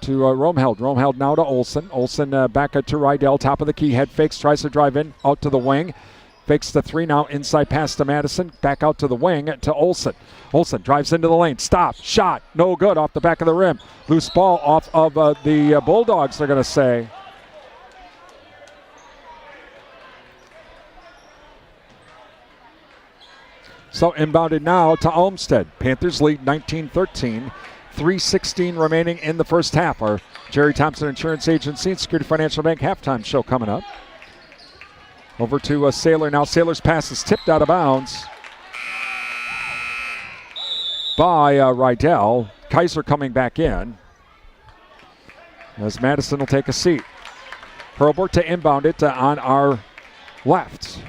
Romheld. Romheld now to Olsen. Olsen back to Rydell. Top of the key. Head fakes. Tries to drive in. Out to the wing. Fakes the 3 now. Inside pass to Madison. Back out to the wing to Olsen. Olsen drives into the lane. Stop. Shot. No good. Off the back of the rim. Loose ball off of the Bulldogs, they're going to say. So inbounded now to Olmstead. Panthers lead 19-13. 3:16 remaining in the first half. Our Jerry Thompson Insurance Agency and Security Financial Bank halftime show coming up. Over to Saylor now. Saylor's pass is tipped out of bounds by Rydell. Kaiser coming back in as Madison will take a seat. Hurlburt to inbound it on our left.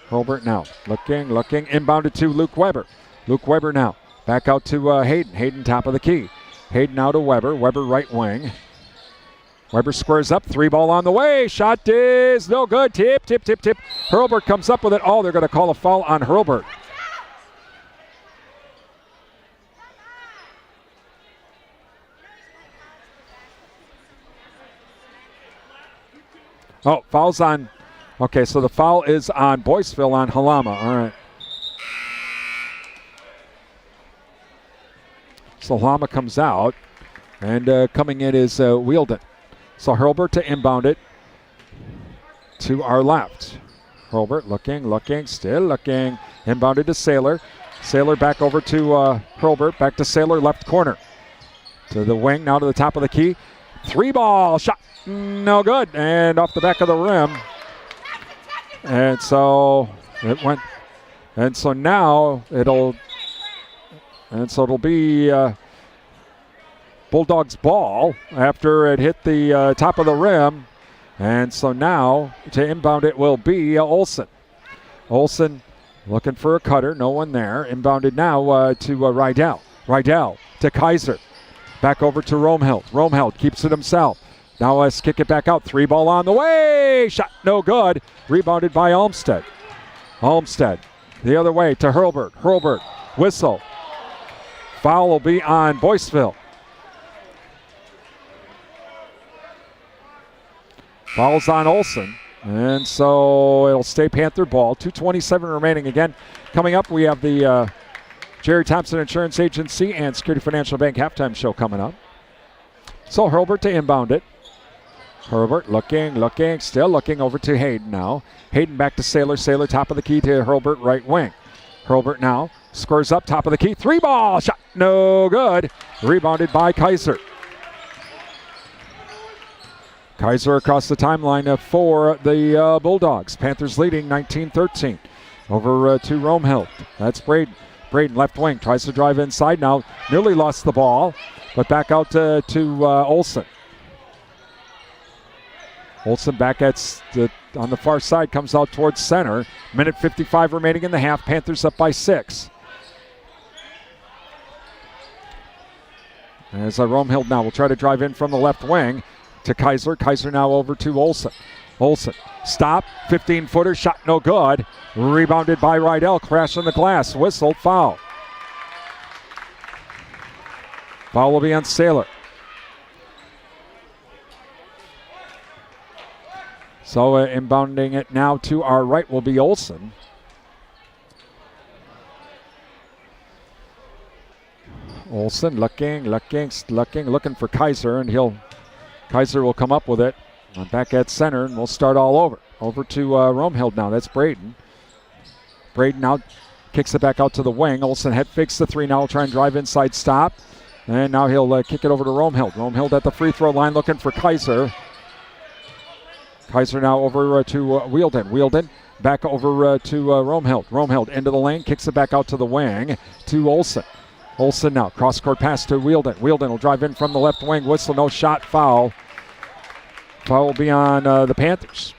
Hurlburt now looking, inbounded to Luke Weber. Luke Weber now back out to Hayden. Hayden top of the key. Hayden now to Weber. Weber right wing. Weber squares up. 3 ball on the way. Shot is no good. Tip. Hurlburt comes up with it. Oh, they're going to call a foul on Hurlburt. Oh, foul's on. Okay, so the foul is on Boyceville on Halama. All right. So Halama comes out, and coming in is Wheeldon. So Hurlburt to inbound it to our left. Hurlburt looking, still looking. Inbounded to Saylor. Saylor back over to Hurlburt. Back to Saylor, left corner. To the wing, now to the top of the key. 3 ball, shot no good, and off the back of the rim. And so it went, and so now it'll be Bulldogs ball after it hit the top of the rim. And so now to inbound it will be Olsen. Olsen looking for a cutter, no one there. Inbounded now to Rydell. Rydell to Kaiser. Back over to Romheld. Romheld keeps it himself. Now let's kick it back out. 3 ball on the way. Shot no good. Rebounded by Olmstead. Olmstead the other way to Hurlburt. Hurlburt whistle. Foul will be on Boyceville. Foul's on Olsen. And so it'll stay Panther ball. 2:27 remaining again. Coming up, we have the Jerry Thompson Insurance Agency and Security Financial Bank halftime show coming up. So Hurlburt to inbound it. Hurlburt looking, still looking over to Hayden now. Hayden back to Saylor. Saylor top of the key to Hurlburt right wing. Hurlburt now scores up top of the key. 3 ball shot no good. Rebounded by Kaiser. Kaiser across the timeline for the Bulldogs. Panthers leading 19-13. Over to Romehill. That's Braden. Braden left wing tries to drive inside now. Nearly lost the ball, but back out to Olsen. Olsen back on the far side, comes out towards center. Minute 55 remaining in the half. Panthers up by 6. As Romehill now will try to drive in from the left wing to Kaiser. Kaiser now over to Olsen. Olsen, stop, 15-footer, shot no good. Rebounded by Rydell, crash on the glass, whistle, foul. Foul will be on Saylor. So inbounding it now to our right will be Olsen. Olsen looking for Kaiser, and Kaiser will come up with it. Back at center, and we'll start all over. Over to Romehild now. That's Braden. Braden now kicks it back out to the wing. Olsen head fakes the three. Now will try and drive inside, stop. And now he'll kick it over to Romehild. Romehild at the free throw line looking for Kaiser. Kaiser now over to Wheeldon. Wheeldon back over to Romehild. Romehild into the lane, kicks it back out to the wing to Olsen. Olsen now, cross-court pass to Wheeldon. Wheeldon will drive in from the left wing. Whistle, no shot, foul. Foul will be on the Panthers.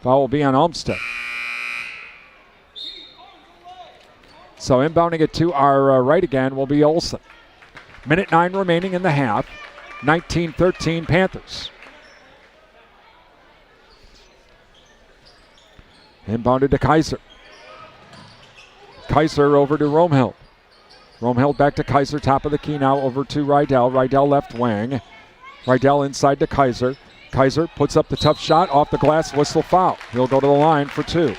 Foul will be on Olmsted. So inbounding it to our right again will be Olsen. Minute 9 remaining in the half. 19-13 Panthers. Inbounded to Kaiser. Kaiser over to Romehild. Romehild back to Kaiser, top of the key now over to Rydell. Rydell left wing. Rydell inside to Kaiser. Kaiser puts up the tough shot off the glass, whistle, foul. He'll go to the line for 2.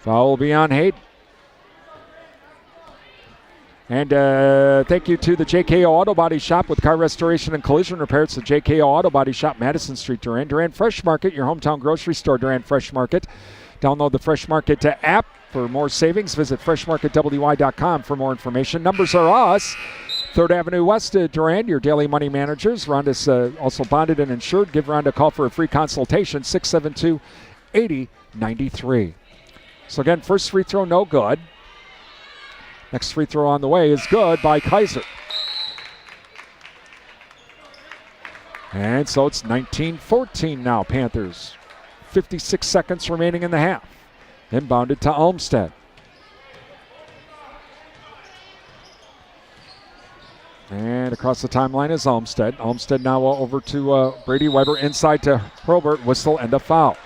Foul will be on Hayden. And thank you to the JKO Auto Body Shop with car restoration and collision repair. It's the JKO Auto Body Shop, Madison Street, Durand. Durand Fresh Market, your hometown grocery store, Durand Fresh Market. Download the Fresh Market app for more savings. Visit freshmarketwy.com for more information. Numbers are us. 3rd Avenue West, Durand, your daily money managers. Rhonda's also bonded and insured. Give Rhonda a call for a free consultation, 672-8093. So again, first free throw, no good. Next free throw on the way is good by Kaiser. And so it's 19-14 now, Panthers. 56 seconds remaining in the half. Inbounded to Olmsted. And across the timeline is Olmsted. Olmsted now over to Brady Weber. Inside to Hurlbert. Whistle and a foul.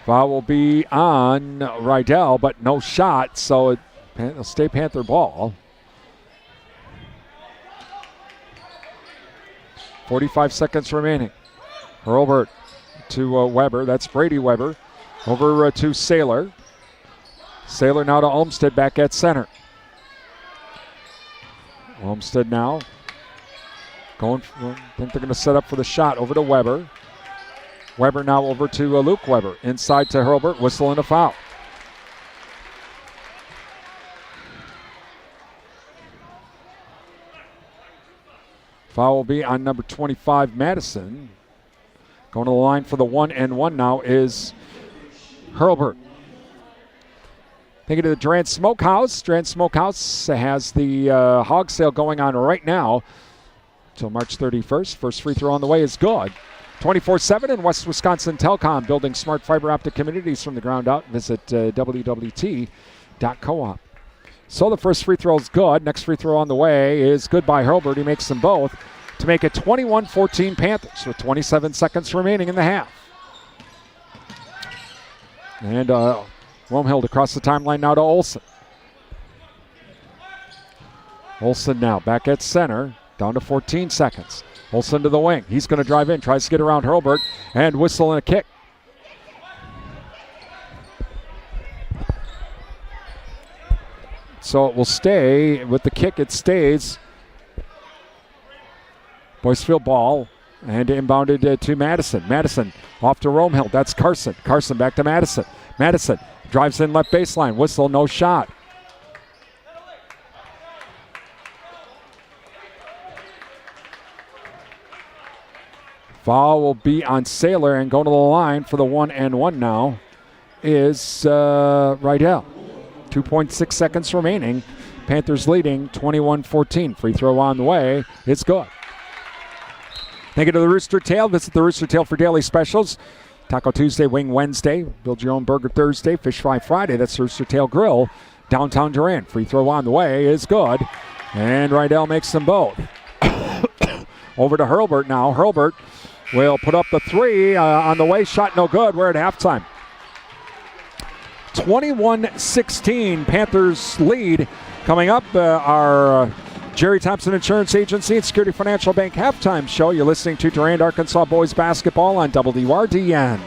Foul will be on Rydell, but no shot, so it'll stay Panther ball. 45 seconds remaining. Hurlbert to Weber. That's Brady Weber. Over to Saylor. Saylor now to Olmsted back at center. Olmsted now I think they're going to set up for the shot. Over to Weber. Weber now over to Luke Weber. Inside to Hurlbert. Whistle and a foul. Foul will be on number 25, Madison. Going to the line for the 1-and-1 now is Hurlbert. Taking to the Durand Smokehouse. Durand Smokehouse has the hog sale going on right now until March 31st. First free throw on the way is good. 24/7 in West Wisconsin Telecom, building smart fiber optic communities from the ground up. Visit wwt.coop. So the first free throw is good. Next free throw on the way is good by Hurlbert. He makes them both to make it 21-14 Panthers with 27 seconds remaining in the half. And Romehild across the timeline now to Olsen. Olsen now back at center, down to 14 seconds. Olsen to the wing. He's going to drive in, tries to get around Hurlbert, and whistle and a kick. So it will stay with the kick. It stays. Boyceville ball and inbounded to Madison. Madison off to Romehild. That's Carson. Carson back to Madison. Madison drives in left baseline. Whistle, no shot. Foul will be on Saylor, and going to the line for the 1-and-1 now is Rydell. 2.6 seconds remaining. Panthers leading 21-14. Free throw on the way. It's good. Thank you to the Rooster Tail. Visit the Rooster Tail for daily specials. Taco Tuesday, Wing Wednesday, build your own burger Thursday, Fish Fry Friday. That's Rooster Tail Grill downtown Durand. Free throw on the way is good. And Rydell makes them both. Over to Hurlburt now. Hurlburt will put up the three on the way. Shot no good. We're at halftime. 21-16, Panthers lead. Coming up, our Jerry Thompson Insurance Agency and Security Financial Bank halftime show. You're listening to Durand-Arkansaw boys basketball on WRDN.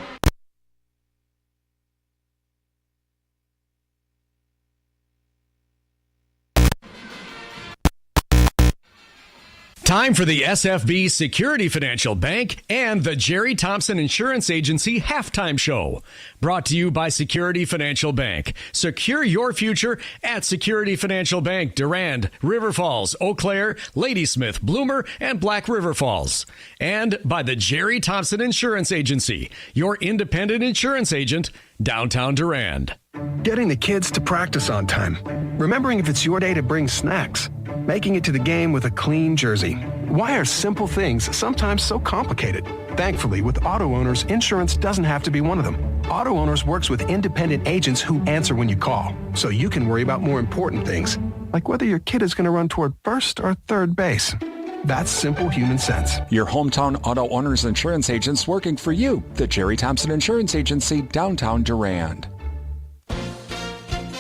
Time for the SFB Security Financial Bank and the Jerry Thompson Insurance Agency halftime show. Brought to you by Security Financial Bank. Secure your future at Security Financial Bank, Durand, River Falls, Eau Claire, Ladysmith, Bloomer, and Black River Falls. And by the Jerry Thompson Insurance Agency, your independent insurance agent, downtown Durand. Getting the kids to practice on time. Remembering if it's your day to bring snacks. Making it to the game with a clean jersey. Why are simple things sometimes so complicated? Thankfully, with Auto Owners, insurance doesn't have to be one of them. Auto Owners works with independent agents who answer when you call, so you can worry about more important things, like whether your kid is going to run toward first or third base. That's simple human sense. Your hometown Auto Owners Insurance agents working for you. The Jerry Thompson Insurance Agency, downtown Durand.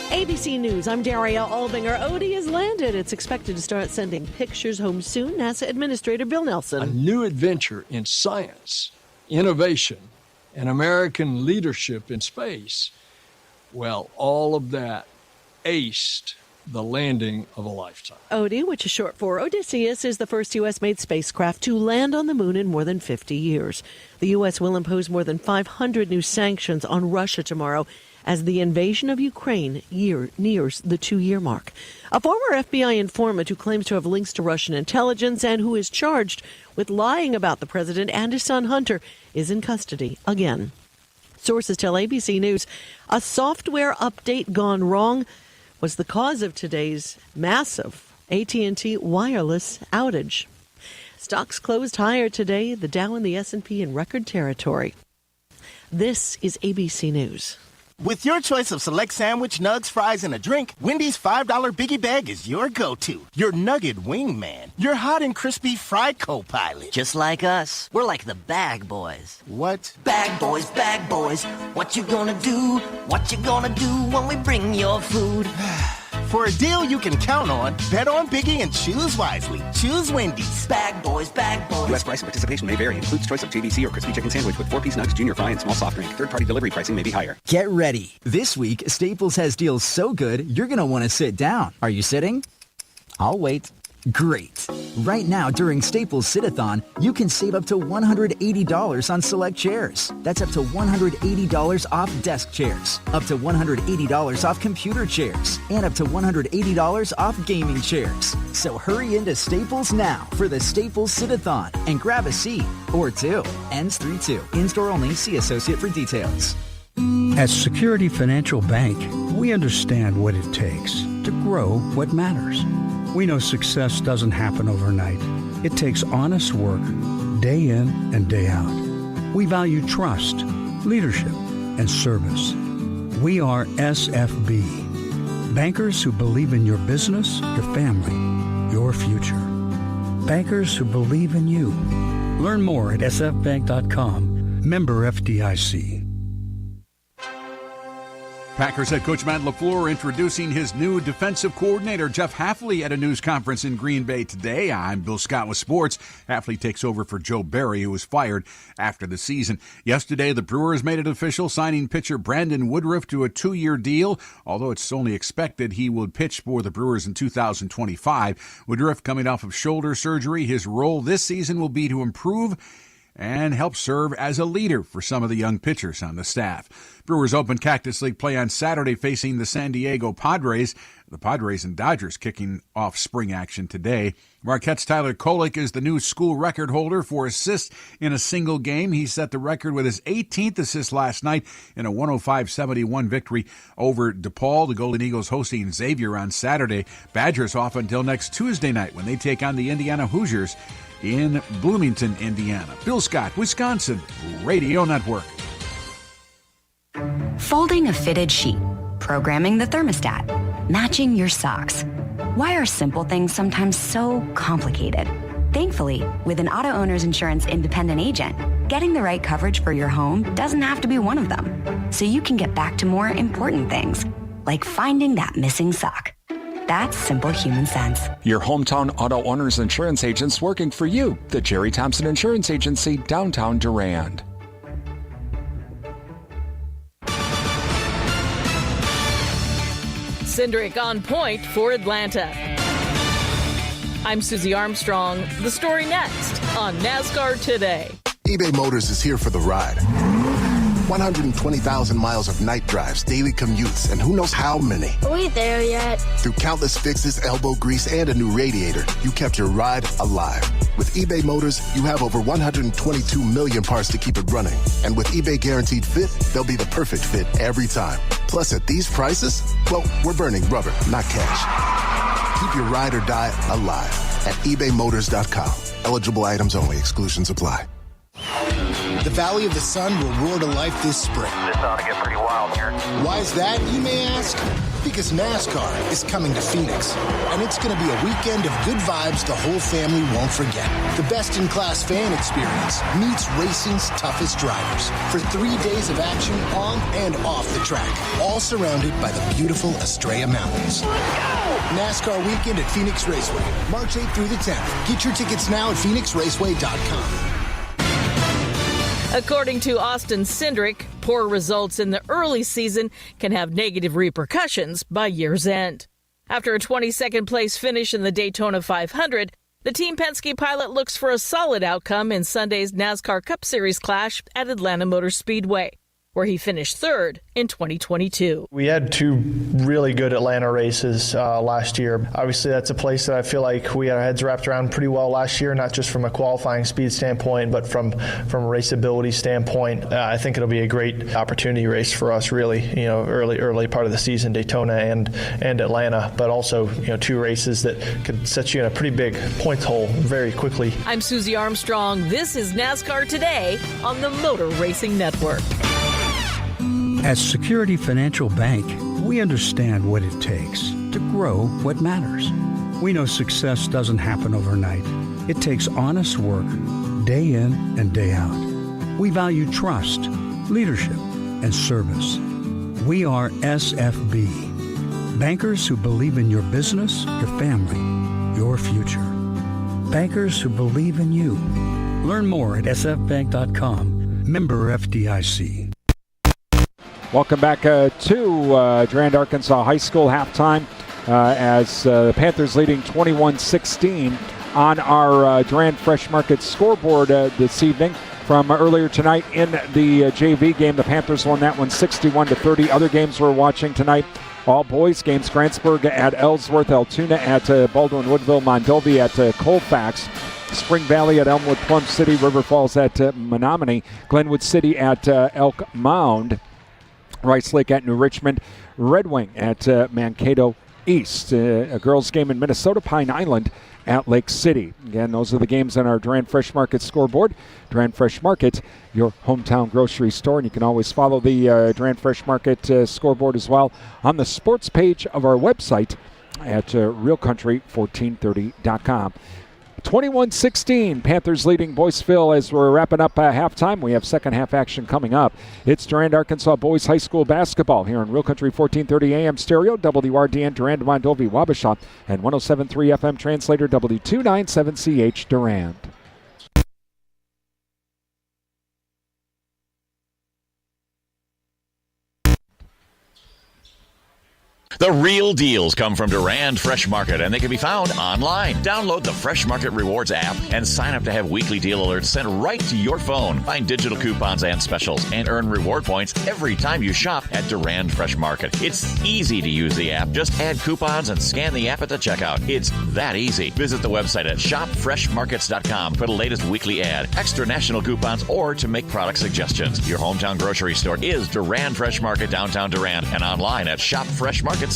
ABC News, I'm Daria Albinger. Odie has landed. It's expected to start sending pictures home soon. NASA Administrator Bill Nelson. A new adventure in science, innovation, and American leadership in space. Well, all of that aced the landing of a lifetime. Odie, which is short for Odysseus, is the first U.S.-made spacecraft to land on the moon in more than 50 years. The U.S. will impose more than 500 new sanctions on Russia tomorrow as the invasion of Ukraine nears the 2-year mark. A former FBI informant who claims to have links to Russian intelligence and who is charged with lying about the president and his son Hunter is in custody again. Sources tell ABC News a software update gone wrong was the cause of today's massive AT&T wireless outage. Stocks closed higher today, the Dow and the S&P in record territory. This is ABC News. With your choice of select sandwich, nugs, fries, and a drink, Wendy's $5 Biggie Bag is your go-to. Your nugget wingman. Your hot and crispy fried co-pilot. Just like us. We're like the bag boys. What? Bag boys, bag boys. What you gonna do? What you gonna do when we bring your food? For a deal you can count on, bet on Biggie and choose wisely. Choose Wendy's. Bag boys, bag boys. U.S. price and participation may vary. Includes choice of JVC or crispy chicken sandwich with 4-piece nugs, junior fry, and small soft drink. Third-party delivery pricing may be higher. Get ready. This week, Staples has deals so good, you're going to want to sit down. Are you sitting? I'll wait. Great. Right now, during Staples Sit-a-thon, you can save up to $180 on select chairs. That's up to $180 off desk chairs, up to $180 off computer chairs, and up to $180 off gaming chairs. So hurry into Staples now for the Staples Sit-a-thon and grab a seat or two. Ends 3/2. In-store only. See associate for details. At Security Financial Bank, we understand what it takes to grow what matters. We know success doesn't happen overnight. It takes honest work, day in and day out. We value trust, leadership, and service. We are SFB, bankers who believe in your business, your family, your future. Bankers who believe in you. Learn more at sfbank.com. Member FDIC. Packers head coach Matt LaFleur introducing his new defensive coordinator, Jeff Hafley, at a news conference in Green Bay today. I'm Bill Scott with sports. Hafley takes over for Joe Barry, who was fired after the season. Yesterday, the Brewers made it official, signing pitcher Brandon Woodruff to a 2-year deal, although it's only expected he will pitch for the Brewers in 2025. Woodruff coming off of shoulder surgery. His role this season will be to improve and help serve as a leader for some of the young pitchers on the staff. Brewers open Cactus League play on Saturday facing the San Diego Padres. The Padres and Dodgers kicking off spring action today. Marquette's Tyler Kolek is the new school record holder for assists in a single game. He set the record with his 18th assist last night in a 105-71 victory over DePaul. The Golden Eagles hosting Xavier on Saturday. Badgers off until next Tuesday night when they take on the Indiana Hoosiers in Bloomington, Indiana. Bill Scott, Wisconsin Radio Network. Folding a fitted sheet, programming the thermostat, matching your socks. Why are simple things sometimes so complicated? Thankfully, with an auto owner's insurance independent agent, getting the right coverage for your home doesn't have to be one of them. So you can get back to more important things, like finding that missing sock. That's simple human sense. Your hometown auto owner's insurance agents working for you. The Jerry Thompson Insurance Agency, downtown Durand. Cindric on point for Atlanta. I'm Susie Armstrong. The story next on NASCAR Today. eBay Motors is here for the ride. 120,000 miles of night drives, daily commutes, and who knows how many. Are we there yet? Through countless fixes, elbow grease, and a new radiator, you kept your ride alive. With eBay Motors, you have over 122 million parts to keep it running. And with eBay Guaranteed Fit, they'll be the perfect fit every time. Plus, at these prices, well, we're burning rubber, not cash. Keep your ride or die alive at ebaymotors.com. Eligible items only. Exclusions apply. The Valley of the Sun will roar to life this spring. This ought to get pretty wild here. Why is that, you may ask? Because NASCAR is coming to Phoenix, and it's going to be a weekend of good vibes the whole family won't forget. The best-in-class fan experience meets racing's toughest drivers for 3 days of action on and off the track, all surrounded by the beautiful Estrella Mountains. NASCAR weekend at Phoenix Raceway, March 8th through the 10th. Get your tickets now at phoenixraceway.com. According to Austin Cindric, poor results in the early season can have negative repercussions by year's end. After a 22nd place finish in the Daytona 500, the Team Penske pilot looks for a solid outcome in Sunday's NASCAR Cup Series clash at Atlanta Motor Speedway, where he finished third in 2022. We had two really good Atlanta races last year. Obviously, that's a place that I feel like we had our heads wrapped around pretty well last year, not just from a qualifying speed standpoint, but from a raceability standpoint. I think it'll be a great opportunity race for us, really, early part of the season, Daytona and Atlanta, but also, two races that could set you in a pretty big points hole very quickly. I'm Susie Armstrong. This is NASCAR Today on the Motor Racing Network. At Security Financial Bank, we understand what it takes to grow what matters. We know success doesn't happen overnight. It takes honest work, day in and day out. We value trust, leadership, and service. We are SFB, bankers who believe in your business, your family, your future. Bankers who believe in you. Learn more at sfbank.com. Member FDIC. Welcome back to Durand-Arkansaw High School halftime as the Panthers leading 21-16 on our Durand Fresh Market scoreboard this evening. From earlier tonight in the JV game, the Panthers won that one 61-30. Other games we're watching tonight, all boys games: Grantsburg at Ellsworth, Altoona at Baldwin Woodville, Mondovi at Colfax, Spring Valley at Elmwood, Plum City, River Falls at Menominee, Glenwood City at Elk Mound, Rice Lake at New Richmond, Red Wing at Mankato East. A girls game in Minnesota, Pine Island at Lake City. Again, those are the games on our Durand Fresh Market scoreboard. Durand Fresh Market, your hometown grocery store. And you can always follow the Durand Fresh Market scoreboard as well on the sports page of our website at realcountry1430.com. 21-16, Panthers leading Boyceville as we're wrapping up halftime. We have second half action coming up. It's Durand-Arkansaw Boys High School basketball here on Real Country 1430 AM stereo, WRDN Durand, Mondovi, Wabasha, and 107.3 FM translator W297CH Durand. The real deals come from Durand Fresh Market, and they can be found online. Download the Fresh Market Rewards app and sign up to have weekly deal alerts sent right to your phone. Find digital coupons and specials and earn reward points every time you shop at Durand Fresh Market. It's easy to use the app. Just add coupons and scan the app at the checkout. It's that easy. Visit the website at shopfreshmarkets.com for the latest weekly ad, extra national coupons, or to make product suggestions. Your hometown grocery store is Durand Fresh Market, downtown Durand, and online at shopfreshmarkets.com.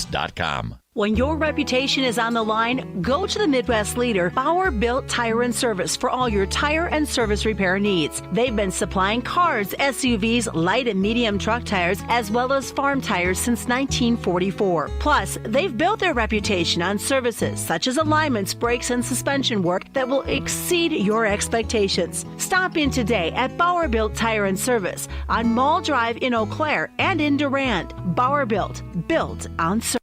When your reputation is on the line, go to the Midwest leader, Bauer Built Tire and Service, for all your tire and service repair needs. They've been supplying cars, SUVs, light and medium truck tires, as well as farm tires since 1944. Plus, they've built their reputation on services such as alignments, brakes, and suspension work that will exceed your expectations. Stop in today at Bauer Built Tire and Service on Mall Drive in Eau Claire and in Durand. Bauer Built on service.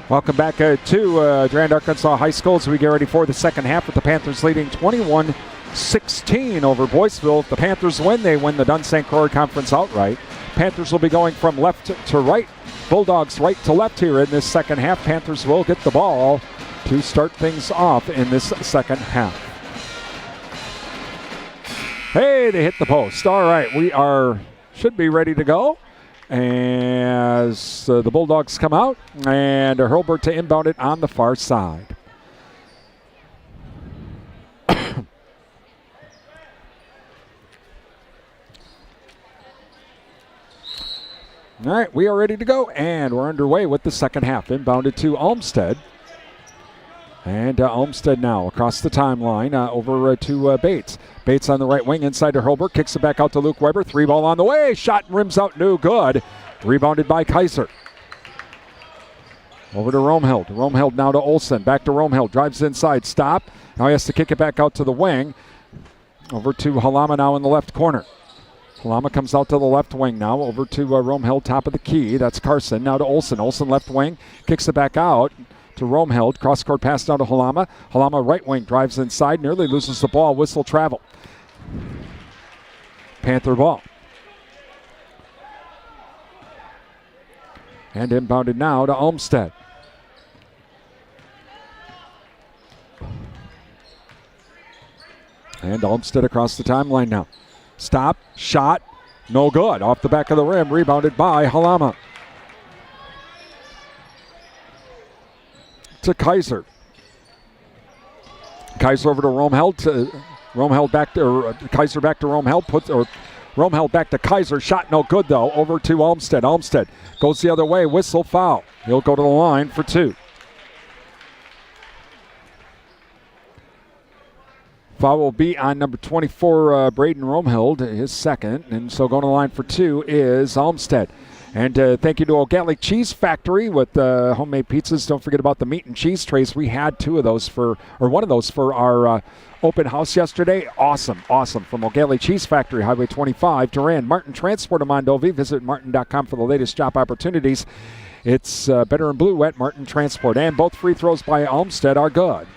Welcome back to Durand-Arkansaw High School as we get ready for the second half with the Panthers leading 21-16 over Boyceville. If the Panthers win, they win the Dunn-St. Croix Conference outright. Panthers will be going from left to right. Bulldogs right to left here in this second half. Panthers will get the ball to start things off in this second half. Hey, they hit the post. All right, should be ready to go. As the Bulldogs come out, and Hurlburt to inbound it on the far side. All right, we are ready to go, and we're underway with the second half. Inbounded to Olmsted. And Olmsted now across the timeline over to Bates. Bates on the right wing inside to Hurlburt. Kicks it back out to Luke Weber. 3 ball on the way. Shot rims out. No good. Rebounded by Kaiser. Over to Romhild. Romhild now to Olsen. Back to Romhild. Drives inside. Stop. Now he has to kick it back out to the wing. Over to Halama now in the left corner. Halama comes out to the left wing now. Over to Romhild, top of the key. That's Carson. Now to Olsen. Olsen left wing. Kicks it back out to Romhild. Cross-court pass down to Halama. Halama right wing drives inside. Nearly loses the ball. Whistle travel. Panther ball. And inbounded now to Olmsted. And Olmsted across the timeline now. Stop. Shot. No good. Off the back of the rim. Rebounded by Halama. To Kaiser. Kaiser over to Romhild. Romhild back to Kaiser back to Romhild. Romhild back to Kaiser. Shot no good though. Over to Olmsted. Olmsted goes the other way. Whistle foul. He'll go to the line for 2. Foul will be on number 24, Braden Romhild, his second. And so going to the line for 2 is Olmsted. And thank you to O'Gatlic Cheese Factory with homemade pizzas. Don't forget about the meat and cheese trays. We had one of those for our open house yesterday. Awesome. From O'Gatlic Cheese Factory, Highway 25, Durand. Martin Transport of Mondovi. Visit martin.com for the latest job opportunities. It's better in blue at Martin Transport. And both free throws by Olmsted are good.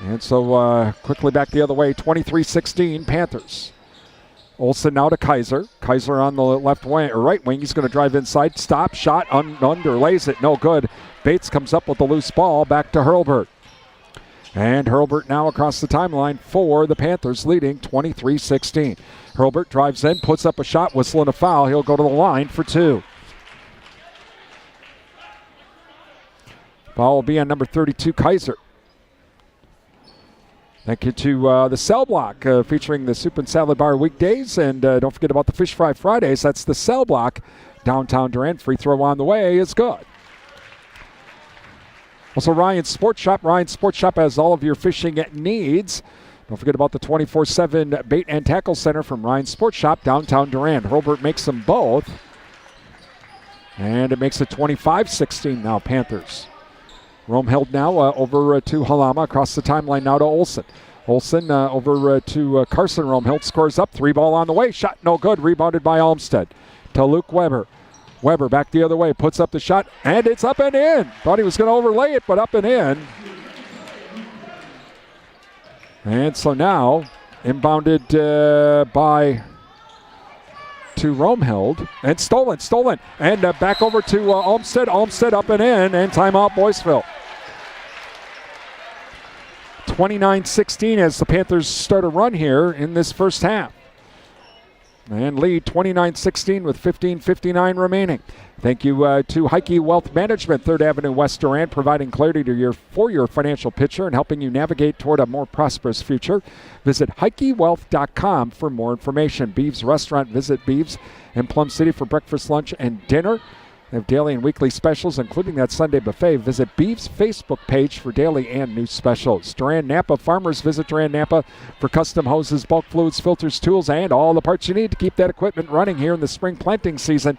And so quickly back the other way, 23-16 Panthers. Olsen now to Kaiser. Kaiser on the left wing or right wing. He's going to drive inside. Stop. Shot under. Lays it. No good. Bates comes up with the loose ball. Back to Hurlburt. And Hurlburt now across the timeline for the Panthers, leading 23-16. Hurlburt drives in, puts up a shot, whistling a foul. He'll go to the line for 2. Foul will be on number 32, Kaiser. Thank you to the Cell Block featuring the Soup and Salad Bar weekdays. And don't forget about the Fish Fry Fridays. That's the Cell Block, downtown Durand. Free throw on the way is good. Also, Ryan's Sports Shop. Ryan's Sports Shop has all of your fishing needs. Don't forget about the 24/7 Bait and Tackle Center from Ryan's Sports Shop, downtown Durand. Hurlburt makes them both. And it makes it 25-16 now, Panthers. Romhild now over to Halama. Across the timeline now to Olsen. Olsen over to Carson. Romhild scores up. 3 ball on the way. Shot no good. Rebounded by Olmsted. To Luke Weber. Weber back the other way. Puts up the shot. And it's up and in. Thought he was going to overlay it, but up and in. And so now inbounded by to Romhild. And stolen. And back over to Olmsted. Olmsted up and in. And timeout Boyceville. 29-16 as the Panthers start a run here in this first half. And lead 29-16 with 15:59 remaining. Thank you to Heike Wealth Management, 3rd Avenue West Durand, providing clarity to for your financial picture and helping you navigate toward a more prosperous future. Visit HeikeWealth.com for more information. Beeves Restaurant, visit Beeves in Plum City for breakfast, lunch, and dinner. They have daily and weekly specials, including that Sunday buffet. Visit Beef's Facebook page for daily and new specials. Durand-Napa farmers, visit Durand-Napa for custom hoses, bulk fluids, filters, tools, and all the parts you need to keep that equipment running here in the spring planting season.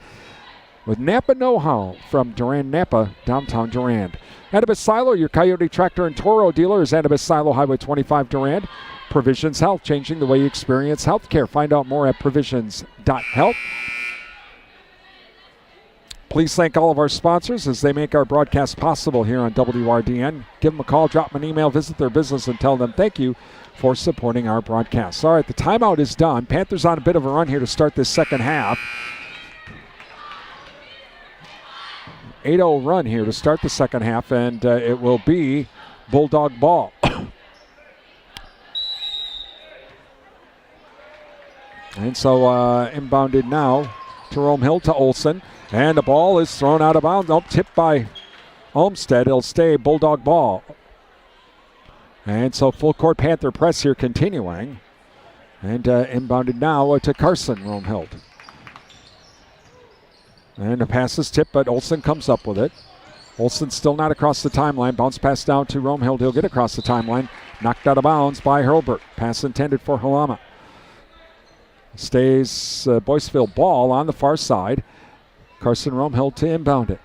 With Napa know-how from Durand-Napa, downtown Durand. Annabis Silo, your Coyote Tractor and Toro dealer, is Annabis Silo, Highway 25, Durand. Provisions Health, changing the way you experience healthcare. Find out more at provisions.health. Please thank all of our sponsors as they make our broadcast possible here on WRDN. Give them a call, drop them an email, visit their business, and tell them thank you for supporting our broadcast. All right, the timeout is done. Panthers on a bit of a run here to start this second half. 8-0 run here to start the second half, and it will be Bulldog ball. And so inbounded now to Rome Hill to Olsen. And the ball is thrown out of bounds. Oh, tipped by Olmsted. It'll stay Bulldog ball. And so full court Panther press here continuing. And inbounded now to Carson, Rome Hill. And the pass is tipped, but Olsen comes up with it. Olsen still not across the timeline. Bounce pass down to Rome Hill. He'll get across the timeline. Knocked out of bounds by Hurlburt. Pass intended for Halama. Stays Boyceville ball on the far side. Carson Rome Hill to inbound it.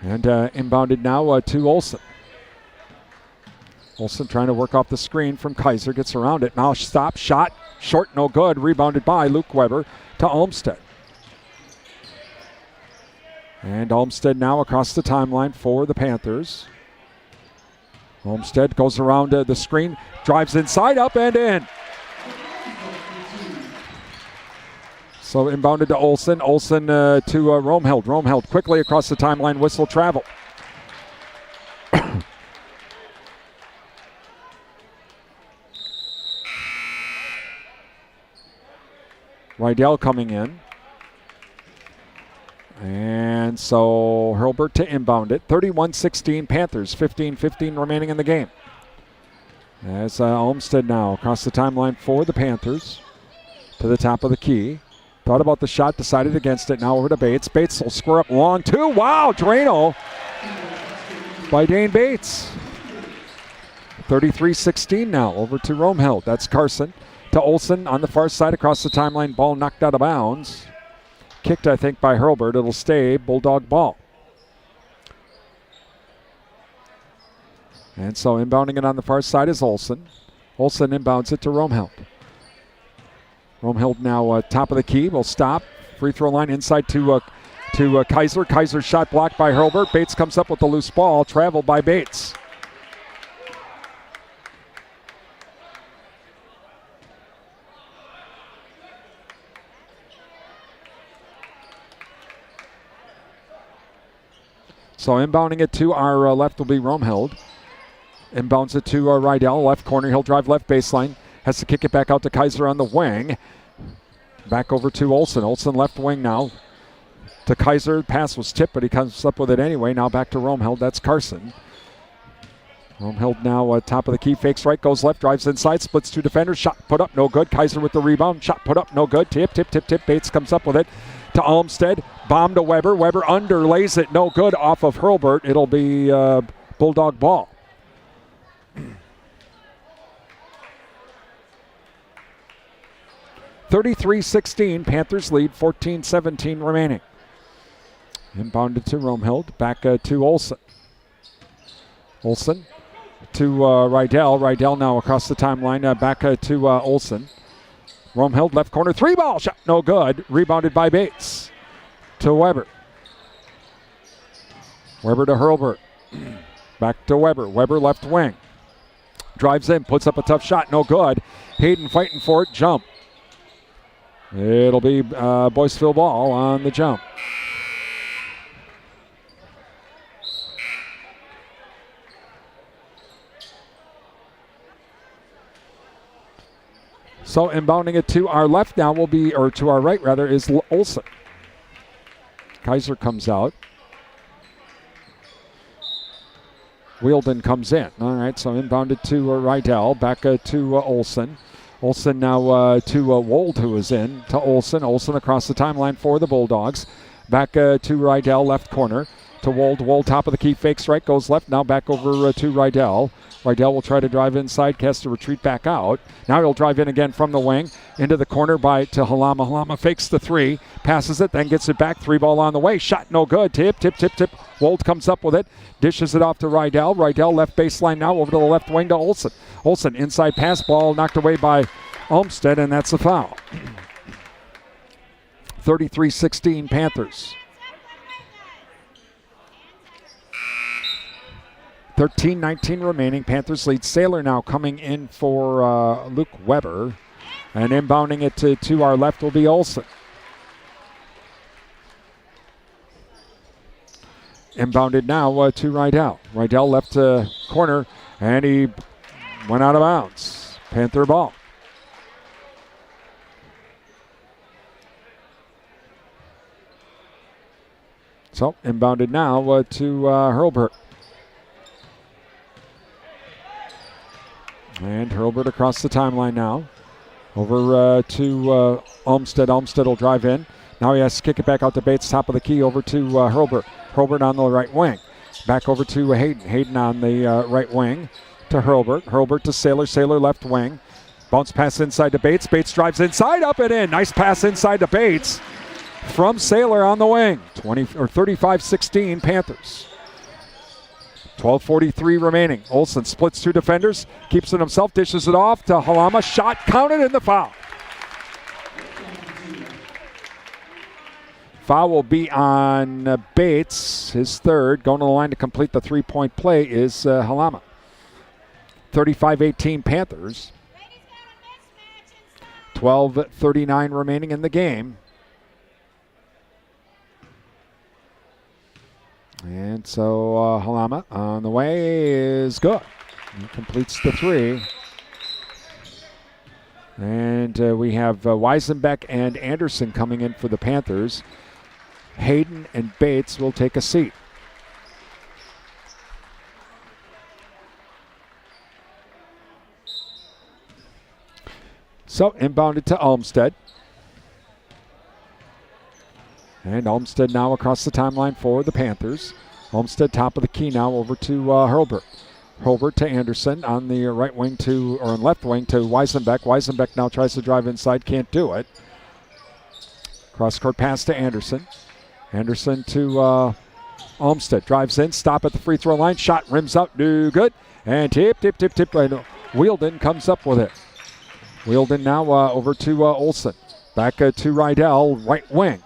And inbounded now to Olsen. Olsen trying to work off the screen from Kaiser. Gets around it. Now stop. Shot. Short. No good. Rebounded by Luke Weber to Olmsted. And Olmsted now across the timeline for the Panthers. Olmsted goes around the screen. Drives inside. Up and in. So inbounded to Olsen. Olsen to Romeheld. Romeheld quickly across the timeline. Whistle travel. Rydell coming in. And so Hurlburt to inbound it. 31-16 Panthers. 15-15 remaining in the game. As Olmsted now across the timeline for the Panthers. To the top of the key. Thought about the shot, decided against it. Now over to Bates. Bates will square up long two. Wow, Drano by Dane Bates. 33-16 now over to Romeheld. That's Carson to Olsen on the far side across the timeline. Ball knocked out of bounds. Kicked, I think, by Hurlburt. It'll stay Bulldog ball. And so inbounding it on the far side is Olsen. Olsen inbounds it to Romeheld. Romeheld now top of the key. Will stop. Free throw line inside to Kaiser. Kaiser's shot blocked by Hurlburt. Bates comes up with the loose ball. Traveled by Bates. So inbounding it to our left will be Romeheld. Inbounds it to Rydell. Left corner. He'll drive left baseline. Has to kick it back out to Kaiser on the wing. Back over to Olsen. Olsen left wing now. To Kaiser. Pass was tipped, but he comes up with it anyway. Now back to Romeheld. That's Carson. Romeheld now top of the key. Fakes right. Goes left. Drives inside. Splits two defenders. Shot put up. No good. Kaiser with the rebound. Shot put up. No good. Tip. Bates comes up with it. To Olmsted. Bomb to Weber. Weber underlays it. No good off of Hurlburt. It'll be Bulldog ball. (33-16) Panthers lead. 14-17 remaining. Inbounded to Romeheld. Back to Olsen. Olsen to Rydell. Rydell now across the timeline. Back to Olsen. Romeheld left corner. Three ball shot. No good. Rebounded by Bates. To Weber. Weber to Hurlburt. Back to Weber. Weber left wing. Drives in. Puts up a tough shot. No good. Hayden fighting for it. Jump. It'll be Boyceville ball on the jump. So inbounding it to our left now will be, or to our right rather, is Olsen. Kaiser comes out. Wheeldon comes in. All right, so inbounded to Rydell. Back to Olsen. Olsen now to Wold, who is in. To Olsen. Olsen across the timeline for the Bulldogs. Back to Rydell, left corner. To Wold. Wold, top of the key, fakes right, goes left. Now back over to Rydell. Rydell will try to drive inside. Has to retreat back out. Now he'll drive in again from the wing. Into the corner to Halama. Halama fakes the three. Passes it, then gets it back. 3-ball on the way. Shot no good. Tip. Wold comes up with it. Dishes it off to Rydell. Rydell left baseline now over to the left wing to Olsen. Olsen inside pass. Ball knocked away by Olmsted, and that's a foul. 33-16 Panthers. 13-19 remaining. Panthers lead. Saylor now coming in for Luke Weber. And inbounding it to our left will be Olsen. Inbounded now to Rydell. Rydell left corner, and he went out of bounds. Panther ball. So inbounded now to Hurlburt. And Hurlburt across the timeline now. Over to Olmsted. Olmsted will drive in. Now he has to kick it back out to Bates, top of the key, over to Hurlburt. Hurlburt on the right wing. Back over to Hayden. Hayden on the right wing to Hurlburt. Hurlburt to Saylor. Saylor left wing. Bounce pass inside to Bates. Bates drives inside, up and in. Nice pass inside to Bates from Saylor on the wing. 35-16 Panthers. 12:43 remaining. Olsen splits two defenders, keeps it himself, dishes it off to Halama. Shot counted in the foul. Foul will be on Bates, his third. Going to the line to complete the three-point play is Halama. 35-18 Panthers. 12:39 remaining in the game. And so Halama on the way is good. He completes the three. And we have Weisenbeck and Anderson coming in for the Panthers. Hayden and Bates will take a seat. So inbounded to Olmsted. And Olmsted now across the timeline for the Panthers. Olmsted top of the key now over to Hurlburt. Hurlburt to Anderson on the right wing or left wing to Weisenbeck. Weisenbeck now tries to drive inside, can't do it. Cross court pass to Anderson. Anderson to Olmsted. Drives in, stop at the free throw line. Shot rims out, no good. And tip. Right. Wheeldon comes up with it. Wheeldon now over to Olsen. Back to Rydell, right wing.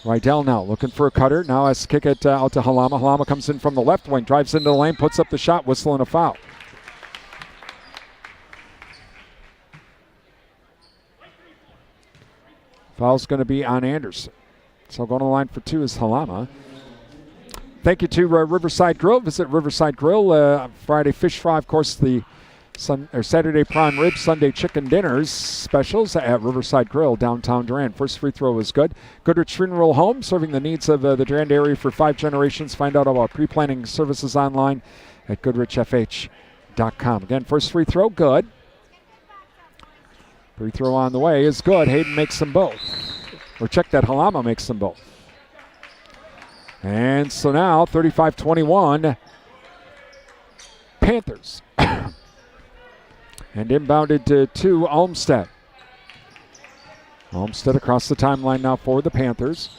Rydell now looking for a cutter. Now has to kick it out to Halama. Halama comes in from the left wing, drives into the lane, puts up the shot, whistle and a foul. Foul's going to be on Anderson. So going to the line for two is Halama. Thank you to Riverside Grill. Visit Riverside Grill. Friday fish fry, of course, the Saturday prime rib, Sunday chicken dinners specials at Riverside Grill, downtown Durand. First free throw is good. Goodrich Funeral Home, serving the needs of the Durand area for 5 generations. Find out about pre-planning services online at goodrichfh.com. Again, first free throw, good. Free throw on the way is good. Hayden makes them both. Or check that, Halama makes them both. And so now, 35-21, Panthers. And inbounded to Olmsted. Olmsted across the timeline now for the Panthers.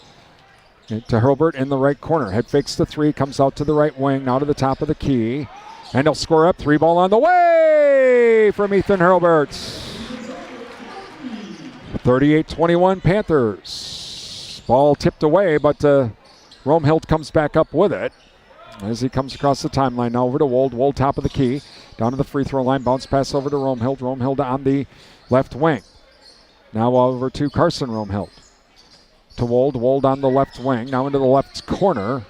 And to Hurlburt in the right corner. Head fakes the three, comes out to the right wing, now to the top of the key. And he'll score up. 3-ball on the way from Ethan Hurlburt. 38-21 Panthers. Ball tipped away, but Romehild comes back up with it. As he comes across the timeline now over to Wold. Wold top of the key. Down to the free throw line. Bounce pass over to Romehild. Romehild on the left wing. Now over to Carson Romehild. To Wold. Wold on the left wing. Now into the left corner.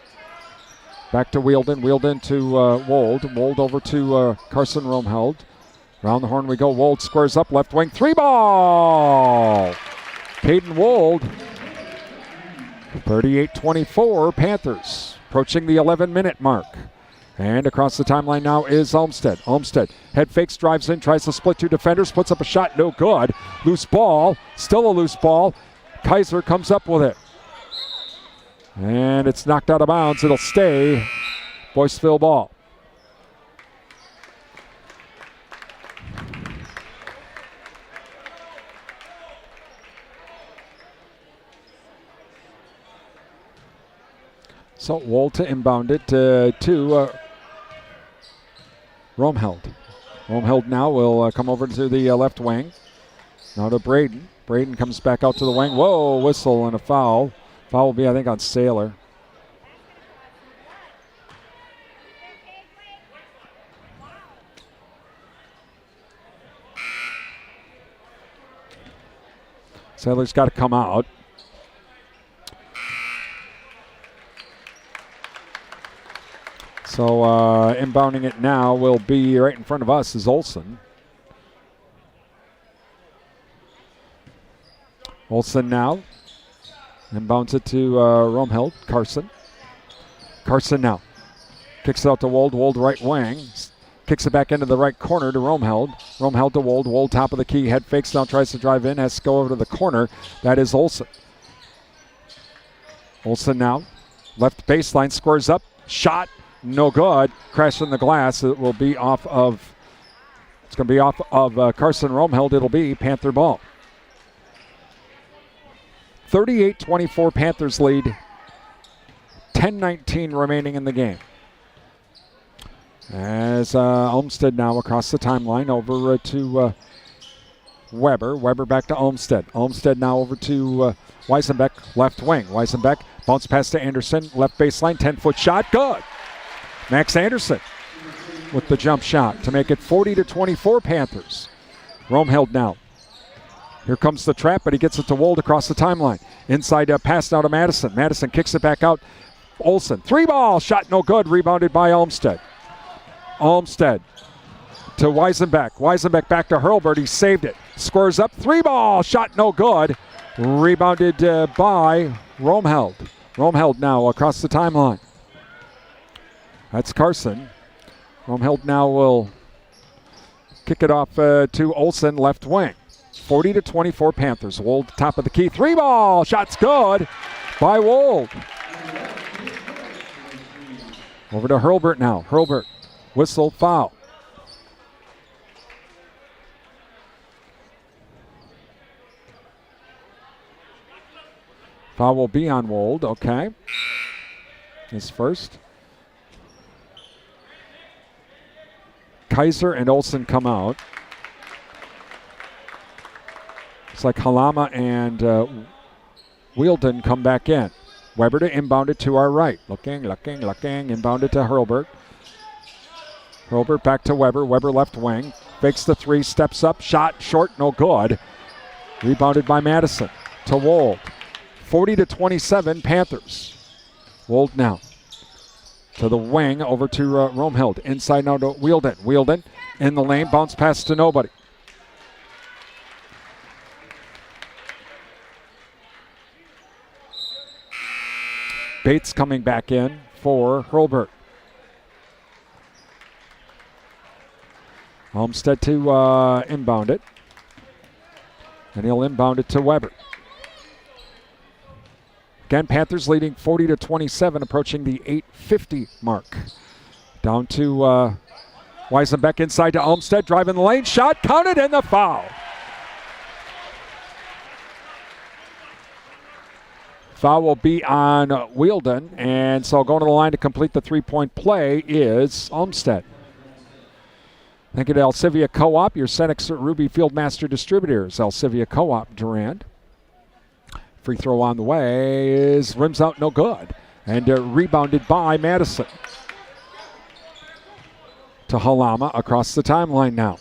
Back to Wheeldon. Wheeldon to Wold. Wold over to Carson Romehild. Around the horn we go. Wold squares up. Left wing. 3-ball. Caden Wold. 38-24 Panthers. Approaching the 11-minute mark. And across the timeline now is Olmsted. Olmsted head fakes, drives in, tries to split 2 defenders, puts up a shot, no good. Loose ball, still a loose ball. Kaiser comes up with it. And it's knocked out of bounds. It'll stay Boyceville ball. So Wold to inbound it to Romheld. Romheld now will come over to the left wing. Now to Braden. Braden comes back out to the wing. Whoa, whistle and a foul. Foul will be, I think, on Saylor. Saylor's got to come out. So inbounding it now will be right in front of us is Olsen. Olsen now inbounds it to Romheld. Carson. Carson now kicks it out to Wold. Wold right wing. Kicks it back into the right corner to Romheld. Romheld to Wold. Wold top of the key. Head fakes now, tries to drive in. Has to go over to the corner. That is Olsen. Olsen now. Left baseline. Squares up. Shot. No good. Crash in the glass. It will be off of. It's going to be off of Carson Romheld. It'll be Panther ball. 38-24 Panthers lead. 10:19 remaining in the game. As Olmsted now across the timeline over to Weber. Weber back to Olmsted. Olmsted now over to Weisenbeck, left wing. Weisenbeck bounce pass to Anderson, left baseline, 10-foot shot, good. Max Anderson with the jump shot to make it 40-24 Panthers. Romheld now. Here comes the trap, but he gets it to Wold across the timeline. Inside pass now to Madison. Madison kicks it back out. Olsen, 3-ball, shot no good, rebounded by Olmsted. Olmsted to Weisenbeck. Weisenbeck back to Hurlburt. He saved it. Squares up. 3-ball. Shot no good. Rebounded by Romheld. Romheld now across the timeline. That's Carson. Romheld now will kick it off to Olsen, left wing. 40-24 Panthers. Wold top of the key. 3-ball. Shot's good by Wold. Over to Hurlburt now. Hurlburt. Whistle, foul. Foul will be on Wold, okay. His first. Kaiser and Olsen come out. It's like Halama and Wheeldon come back in. Weber to inbound it to our right. Looking, inbound it to Hurlburt. Hurlburt back to Weber. Weber left wing. Fakes the 3, steps up. Shot short, no good. Rebounded by Madison to Wold. 40-27 Panthers. Wold now to the wing over to Romheld. Inside now to Wheeldon. Wheeldon in the lane. Bounce pass to nobody. Bates coming back in for Hurlburt. Olmsted to inbound it. And he'll inbound it to Weber. Again, Panthers leading 40-27, approaching the 8:50 mark. Down to Weisenbeck inside to Olmsted, driving the lane. Shot counted and the foul. Foul will be on Wheeldon. And so going to the line to complete the three-point play is Olmsted. Thank you to Alcivia Co-op, your Cenex Ruby Fieldmaster distributors. Alcivia Co-op, Durand. Free throw on the way is rims out, no good. And rebounded by Madison. To Halama across the timeline now.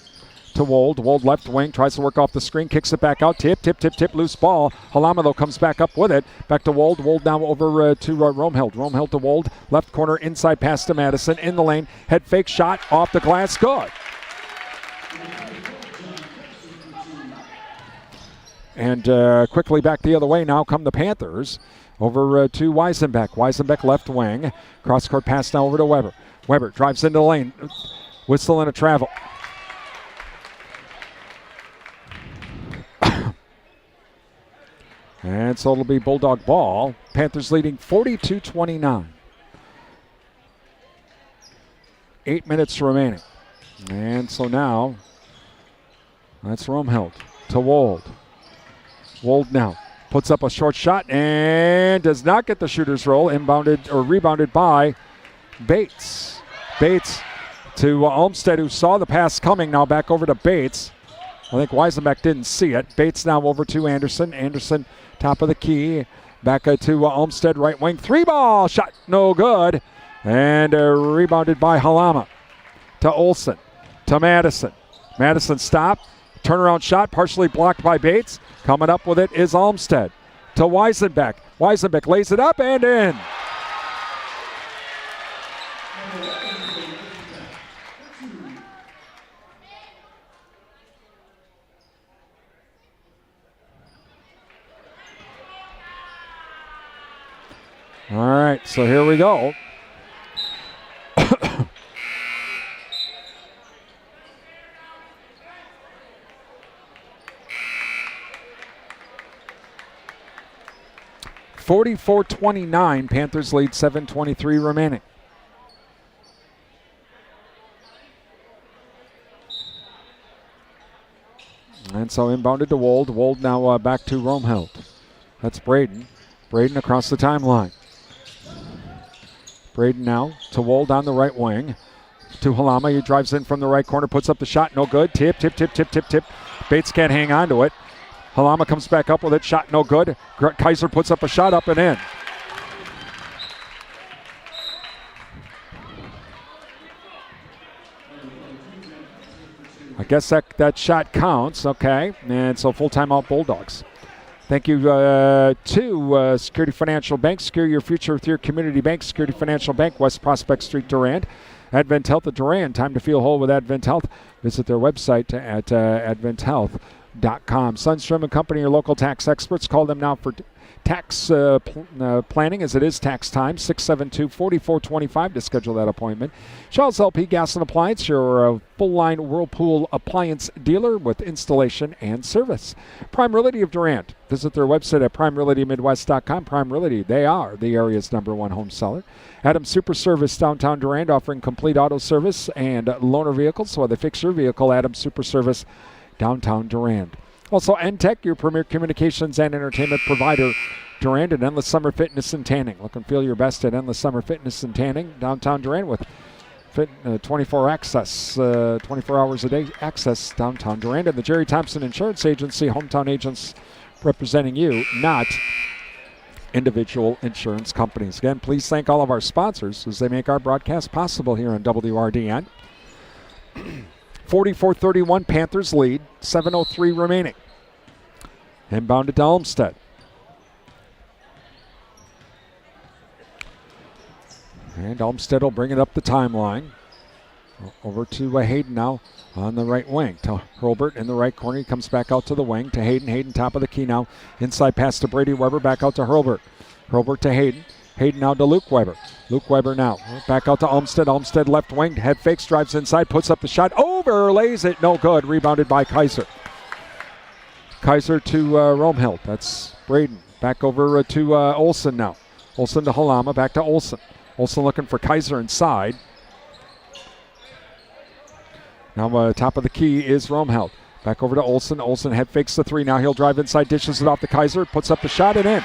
To Wold. Wold left wing, tries to work off the screen, kicks it back out. Tip, loose ball. Halama, though, comes back up with it. Back to Wold. Wold now over to Romheld. Romheld to Wold. Left corner, inside pass to Madison. In the lane, head fake shot off the glass, good. And quickly back the other way now come the Panthers. Over to Weisenbeck. Weisenbeck left wing. Cross-court pass now over to Weber. Weber drives into the lane. Whistle and a travel. And so it'll be Bulldog ball. Panthers leading 42-29. 8 minutes remaining. And so now, that's Romheld to Wold. Wold now puts up a short shot and does not get the shooter's roll. Inbounded or rebounded by Bates. Bates to Olmstead, who saw the pass coming. Now back over to Bates. I think Weisenbeck didn't see it. Bates now over to Anderson. Anderson, top of the key. Back to Olmstead, right wing. 3-ball shot, no good. And rebounded by Halama. To Olsen. To Madison. Madison stop. Turnaround shot, partially blocked by Bates. Coming up with it is Olmstead. To Weisenbeck. Weisenbeck lays it up and in. All right, so here we go. (44-29), Panthers lead, 7:23 remaining. And so inbounded to Wold. Wold now back to Romheld. That's Braden. Braden across the timeline. Braden now to Wold on the right wing. To Halama. He drives in from the right corner, puts up the shot, no good. Tip. Bates can't hang on to it. Halama comes back up with it, shot no good. Kaiser puts up a shot up and in. I guess that shot counts, okay. And so full timeout Bulldogs. Thank you to Security Financial Bank. Secure your future with your community bank. Security Financial Bank, West Prospect Street, Durand. Advent Health at Durand. Time to feel whole with Advent Health. Visit their website at adventhealth.com. Sundstrom and Company, your local tax experts. Call them now for tax planning, as it is tax time. 672-4425 to schedule that appointment. Charles LP Gas and Appliance, your full-line Whirlpool appliance dealer with installation and service. Prime Realty of Durand. Visit their website at primerealitymidwest.com. Prime Realty, they are the area's #1 home seller. Adam Super Service, downtown Durand, offering complete auto service and loaner vehicles. So they fix your vehicle, Adam Super Service, downtown Durand. Also, NTech, your premier communications and entertainment provider, Durand, and Endless Summer Fitness and Tanning. Look and feel your best at Endless Summer Fitness and Tanning, downtown Durand, with 24 access, 24 hours a day access downtown Durand. And the Jerry Thompson Insurance Agency, hometown agents representing you, not individual insurance companies. Again, please thank all of our sponsors as they make our broadcast possible here on WRDN. 44-31, Panthers lead, 7:03 remaining. Inbounded to Olmstead. And Olmstead will bring it up the timeline. Over to Hayden now on the right wing. To Hurlbert in the right corner. He comes back out to the wing. To Hayden. Hayden top of the key now. Inside pass to Brady Weber. Back out to Hurlbert. Hurlbert to Hayden. Hayden now to Luke Weber. Luke Weber now. Back out to Olmstead. Olmstead left wing. Head fakes. Drives inside. Puts up the shot. Overlays it. No good. Rebounded by Kaiser. Kaiser to Romhild. That's Braden. Back over to Olsen now. Olsen to Halama. Back to Olsen. Olsen looking for Kaiser inside. Now top of the key is Romhild. Back over to Olsen. Olsen head fakes the three. Now he'll drive inside. Dishes it off to Kaiser. Puts up the shot and in.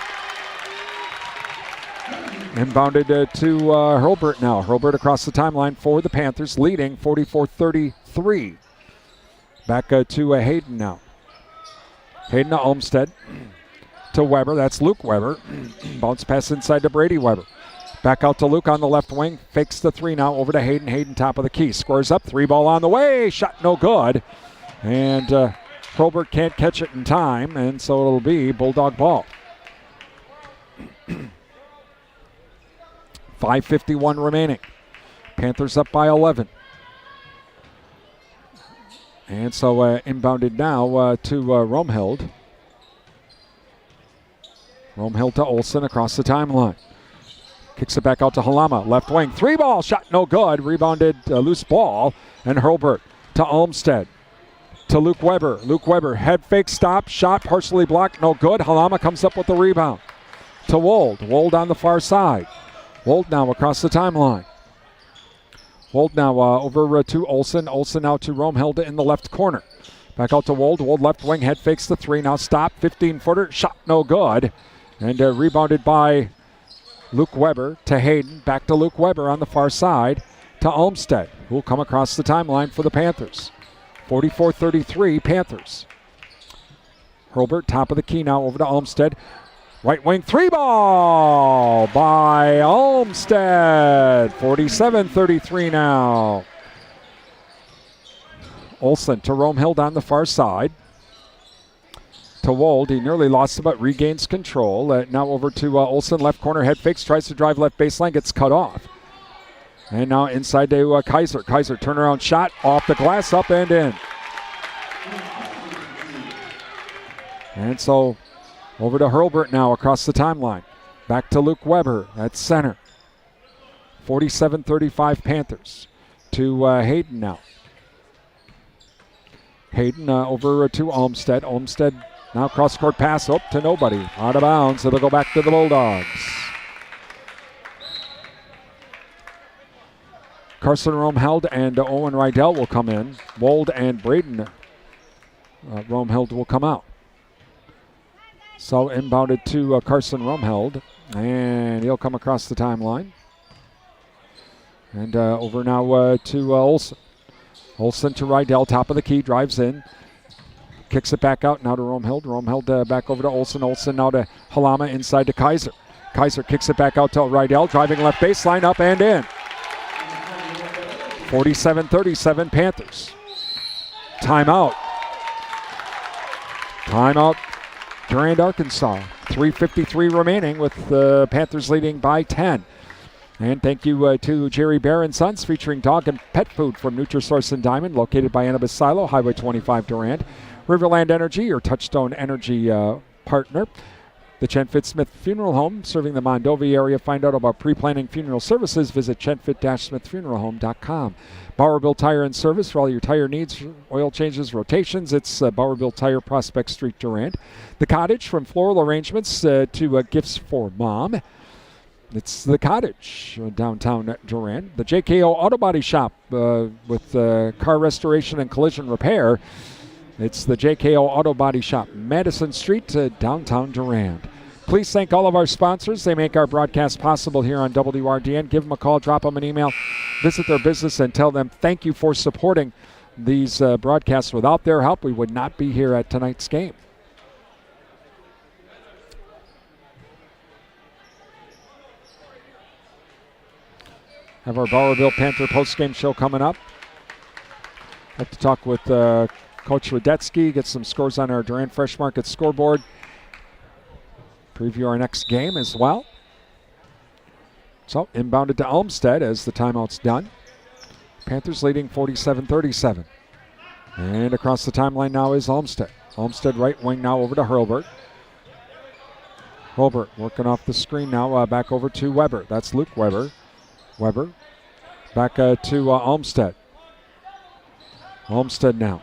Inbounded to Hurlbert now. Hurlbert across the timeline for the Panthers, leading 44-33. Back to Hayden now. Hayden to Olmstead. To Weber. That's Luke Weber. Bounce pass inside to Brady Weber. Back out to Luke on the left wing. Fakes the three now over to Hayden. Hayden top of the key. Squares up. 3-ball on the way. Shot no good. And Hurlbert can't catch it in time. And so it'll be Bulldog ball. 5:51 remaining. Panthers up by 11. And so inbounded now to Romhild. Romhild to Olsen across the timeline. Kicks it back out to Halama. Left wing. 3-ball shot. No good. Rebounded. Loose ball. And Hurlburt to Olmstead. To Luke Weber. Luke Weber. Head fake stop. Shot partially blocked. No good. Halama comes up with the rebound. To Wold. Wold on the far side. Wold now across the timeline. Wold now over to Olsen. Olsen now to Romhilde in the left corner. Back out to Wold. Wold left wing. Head fakes the 3. Now stop. 15-footer. Shot no good. And rebounded by Luke Weber to Hayden. Back to Luke Weber on the far side to Olmstead, who will come across the timeline for the Panthers. 44-33 Panthers. Hurlburt top of the key now over to Olmstead. Right wing 3-ball by Olmstead. 47-33 now. Olsen to Romhilde on the far side. To Wold. He nearly lost it but regains control. Now over to Olsen. Left corner head fakes. Tries to drive left baseline. Gets cut off. And now inside to Kaiser. Kaiser turnaround shot off the glass. Up and in. And so over to Hurlburt now across the timeline. Back to Luke Weber at center. 47-35 Panthers. To Hayden now. Hayden over to Olmstead. Olmstead now cross-court pass up to nobody. Out of bounds. It'll go back to the Bulldogs. Carson Romhilde and Owen Rydell will come in. Wold and Braden Romhilde will come out. So inbounded to Carson Romhilde, and he'll come across the timeline. And over now to Olsen. Olsen to Rydell, top of the key, drives in. Kicks it back out now to Romhilde. Romhilde back over to Olsen. Olsen now to Halama, inside to Kaiser. Kaiser kicks it back out to Rydell, driving left baseline, up and in. 47-37 Panthers. Timeout. Timeout. Durand-Arkansaw. 3:53 remaining with the Panthers leading by 10. And thank you to Jerry Bear and Sons, featuring dog and pet food from Nutrisource and Diamond, located by Annabis Silo, Highway 25 Durand. Riverland Energy, your Touchstone Energy partner. The Chen Fitt-Smith Funeral Home, serving the Mondovi area. Find out about pre-planning funeral services. Visit chenfitt-smithfuneralhome.com. Bowerville Tire and Service for all your tire needs, oil changes, rotations. It's Bowerville Tire, Prospect Street, Durand. The Cottage, from floral arrangements to gifts for mom. It's The Cottage, downtown Durand. The JKO Auto Body Shop with car restoration and collision repair. It's the JKO Auto Body Shop, Madison Street, downtown Durand. Please thank all of our sponsors. They make our broadcast possible here on WRDN. Give them a call, drop them an email, visit their business, and tell them thank you for supporting these broadcasts. Without their help, we would not be here at tonight's game. Have our Bowerville Panther postgame show coming up. Have to talk with Coach Radetsky, get some scores on our Durand Fresh Market scoreboard. Preview our next game as well. So inbounded to Olmstead as the timeout's done. Panthers leading 47-37. And across the timeline now is Olmstead. Olmstead right wing now over to Hurlburt. Hurlburt working off the screen now, back over to Weber. That's Luke Weber. Weber back to Olmstead. Olmstead now.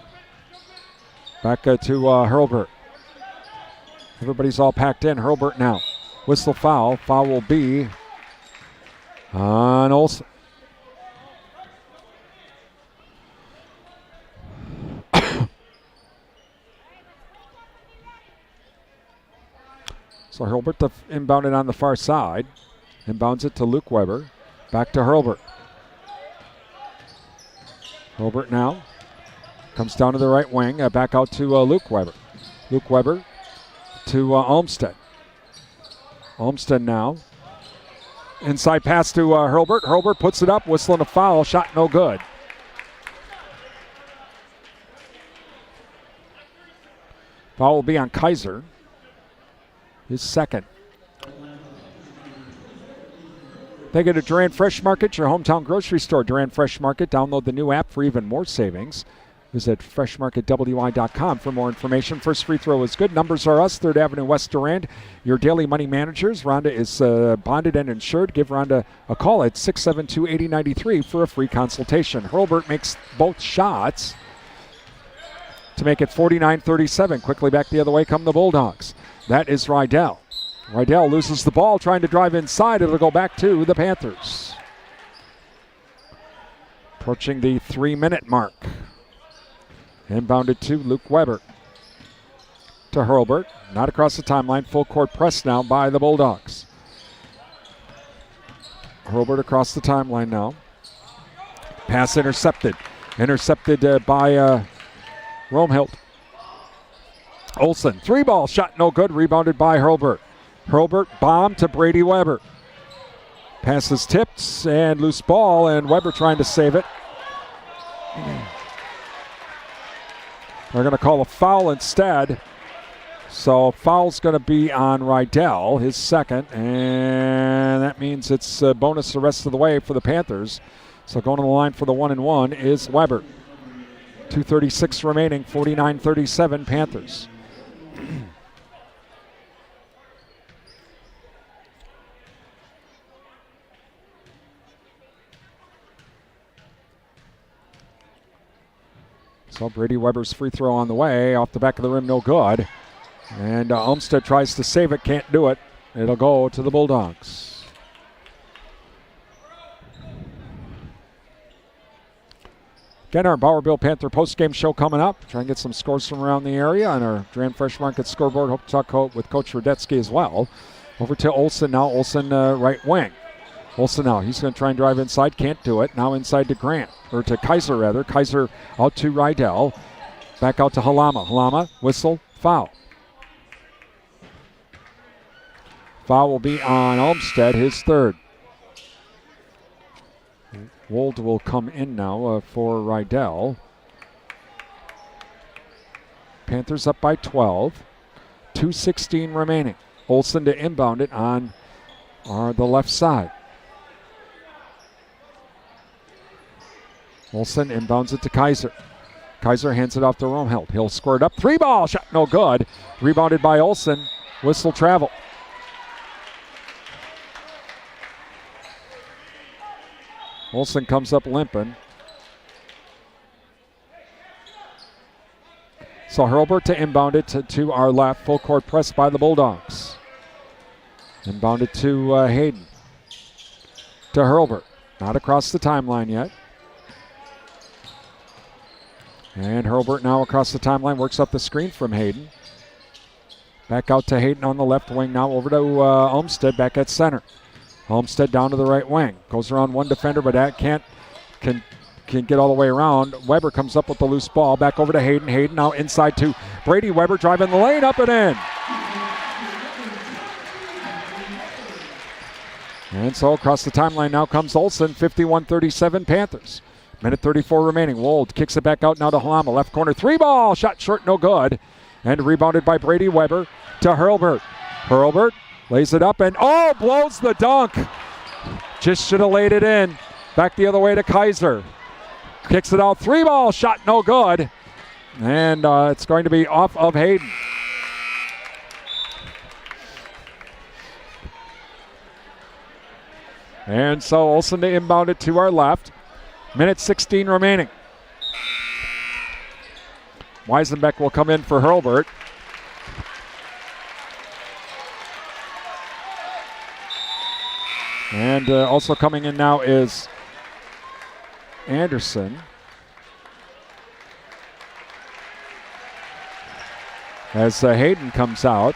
Back to Hurlburt. Everybody's all packed in. Hurlburt now. Whistle foul. Foul will be on Olsen. So Hurlburt inbounded on the far side. Inbounds it to Luke Weber. Back to Hurlburt. Hurlburt now comes down to the right wing. Back out to Luke Weber. Luke Weber to Olmstead. Olmstead now. Inside pass to Hurlburt. Hurlburt puts it up, whistling a foul. Shot no good. Foul will be on Kaiser. His second. They get a Durand Fresh Market, your hometown grocery store. Durand Fresh Market. Download the new app for even more savings. Visit freshmarketwi.com for more information. First free throw is good. Numbers are us, 3rd Avenue West Durand. Your daily money managers. Rhonda is bonded and insured. Give Rhonda a call at 672-8093 for a free consultation. Hurlburt makes both shots to make it 49-37. Quickly back the other way come the Bulldogs. That is Rydell. Rydell loses the ball, trying to drive inside. It'll go back to the Panthers. Approaching the 3-minute mark. Inbounded to Luke Weber. To Hurlburt. Not across the timeline. Full court press now by the Bulldogs. Hurlburt across the timeline now. Pass intercepted. Intercepted by Romhild. Olsen. 3-ball shot no good. Rebounded by Hurlburt. Hurlburt bomb to Brady Weber. Passes tipped and loose ball, and Weber trying to save it. They're going to call a foul instead. So foul's going to be on Rydell, his second, and that means it's a bonus the rest of the way for the Panthers. So going to the line for the 1-and-1 is Weber. 2:36 remaining, 49-37 Panthers. So Brady Weber's free throw on the way. Off the back of the rim, no good. And Olmsted tries to save it, can't do it. It'll go to the Bulldogs. Again, our Bowerville Panther postgame show coming up. Try and get some scores from around the area on our Durand Fresh Market scoreboard. Hope to talk with Coach Radetsky as well. Over to Olsen now. Olsen right wing. Olsen now. He's going to try and drive inside. Can't do it. Now inside to Grant. Or to Kaiser, rather. Kaiser out to Rydell. Back out to Halama. Halama, whistle, foul. Foul will be on Olmsted, his third. Wold will come in now for Rydell. Panthers up by 12. 2:16 remaining. Olsen to inbound it on the left side. Olsen inbounds it to Kaiser. Kaiser hands it off to Romhild. He'll square it up. 3-ball shot, no good. Rebounded by Olsen. Whistle travel. Olsen comes up limping. So Hurlburt to inbound it to our left. Full court press by the Bulldogs. Inbounded to Hayden. To Hurlburt. Not across the timeline yet. And Hurlburt now across the timeline. Works up the screen from Hayden. Back out to Hayden on the left wing. Now over to Olmsted back at center. Olmsted down to the right wing. Goes around one defender, but that can get all the way around. Weber comes up with the loose ball. Back over to Hayden. Hayden now inside to Brady Weber. Driving the lane, up and in. And so across the timeline now comes Olsen. 51-37 Panthers. Minute 34 remaining. Wold kicks it back out now to Halama. Left corner. 3-ball. Shot short, no good. And rebounded by Brady Weber to Hurlburt. Hurlburt lays it up and, blows the dunk. Just should have laid it in. Back the other way to Kaiser. Kicks it out. 3-ball shot, no good. And it's going to be off of Hayden. And so Olsen to inbound it to our left. Minute 16 remaining. Weisenbeck will come in for Hurlburt. And also coming in now is Anderson. As Hayden comes out.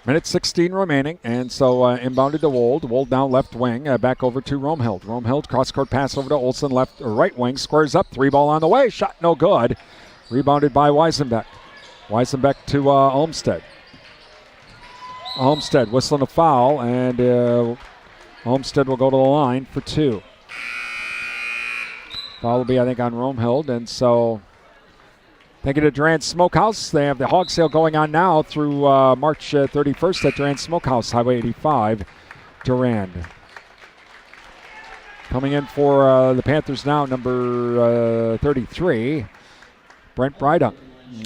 Minute 16 remaining, and so inbounded to Wold. Wold now left wing, back over to Romhild. Romhild, cross-court pass over to Olsen, left or right wing, squares up, 3-ball on the way, shot no good. Rebounded by Weisenbeck. Weisenbeck to Olmsted. Olmsted whistling a foul, and Olmsted will go to the line for 2. Foul will be, I think, on Romhild, and so thank you to Durand Smokehouse. They have the hog sale going on now through March 31st at Durand Smokehouse, Highway 85, Durand. Coming in for the Panthers now, number 33, Brent Brydunk.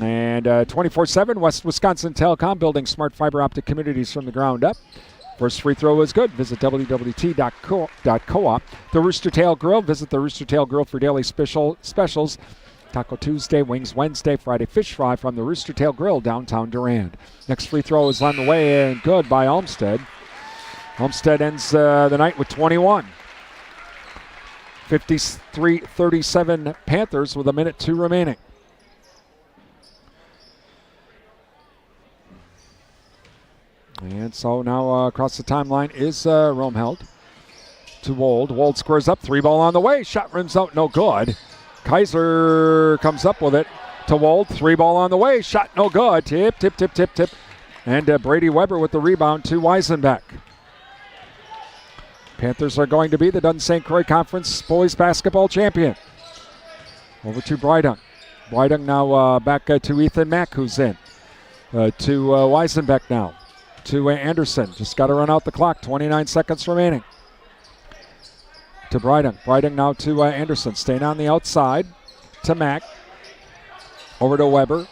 And 24/7, West Wisconsin Telecom, building smart fiber optic communities from the ground up. First free throw is good. Visit www.coop. The Rooster Tail Grill. Visit the Rooster Tail Grill for daily specials. Taco Tuesday, Wings Wednesday, Friday Fish Fry from the Rooster Tail Grill, downtown Durand. Next free throw is on the way and good by Olmsted. Olmsted ends the night with 21. 53-37 Panthers with 1:02 remaining. And so now across the timeline is Romheld to Wold. Wold squares up, 3-ball on the way. Shot rims out, no good. Kaiser comes up with it to Wold. 3-ball on the way. Shot no good. Tip. And Brady Weber with the rebound to Weisenbeck. Panthers are going to be the Dunn St. Croix Conference boys basketball champion. Over to Brydunk. Brydunk now back to Ethan Mack, who's in. To Weisenbeck now. To Anderson. Just got to run out the clock. 29 seconds remaining. To Brydunk. Brydunk now to Anderson. Staying on the outside. To Mack. Over to Weber.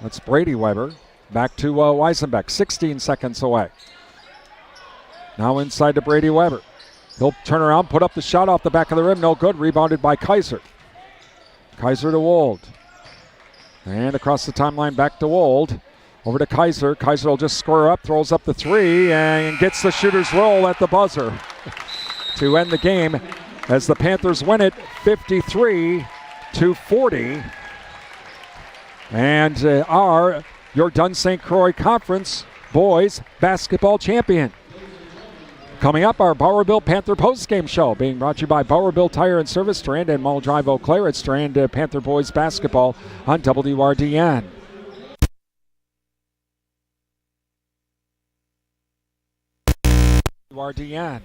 That's Brady Weber. Back to Weisenbeck. 16 seconds away. Now inside to Brady Weber. He'll turn around, put up the shot off the back of the rim. No good. Rebounded by Kaiser. Kaiser to Wold. And across the timeline back to Wold. Over to Kaiser. Kaiser will just square up, throws up the three, and gets the shooter's roll at the buzzer to end the game as the Panthers win it 53-40. And are your Dunn St. Croix Conference boys basketball champion. Coming up, our Bowerville Panther postgame show being brought to you by Bowerville Tire and Service, Durand and Mall Drive, Eau Claire. It's Durand Panther boys basketball on WRDN. WRDN.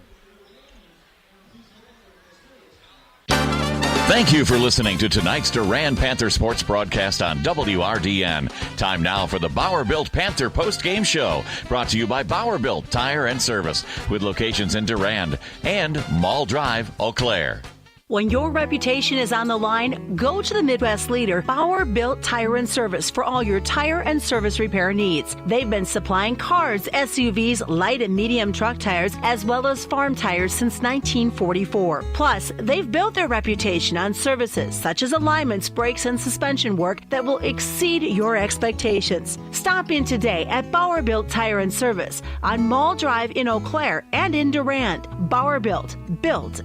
Thank you for listening to tonight's Durand Panther Sports broadcast on WRDN. Time now for the Bowerbuilt Panther post-game show, brought to you by Bowerbuilt Tire and Service, with locations in Durand and Mall Drive, Eau Claire. When your reputation is on the line, go to the Midwest leader, Bauer Built Tire and Service, for all your tire and service repair needs. They've been supplying cars, SUVs, light and medium truck tires, as well as farm tires since 1944. Plus, they've built their reputation on services such as alignments, brakes, and suspension work that will exceed your expectations. Stop in today at Bauer Built Tire and Service on Mall Drive in Eau Claire and in Durand. Bauer Built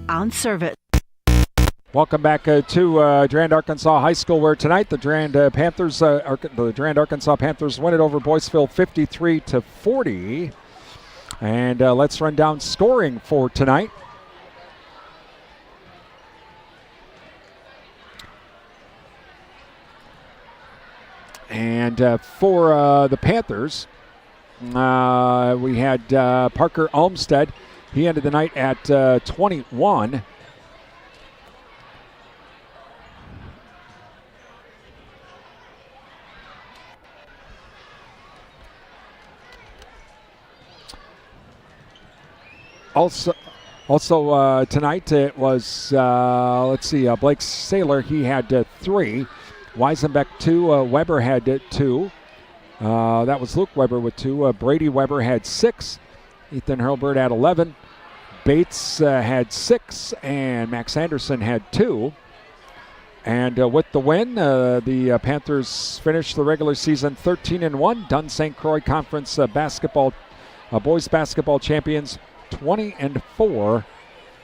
on service. Welcome back to Durand-Arkansaw High School, where tonight the Durand-Arkansaw Panthers win it over Boyceville 53-40. And let's run down scoring for tonight. And for the Panthers, we had Parker Olmsted. He ended the night at 21. Also tonight it was, Blake Saylor. He had 3. Weisenbeck 2. Weber had 2. That was Luke Weber with 2. Brady Weber had 6. Ethan Hurlbert had 11. Bates had 6. And Max Anderson had 2. And with the win, the Panthers finished the regular season 13-1. Dunn St. Croix Conference boys basketball champions, 20-4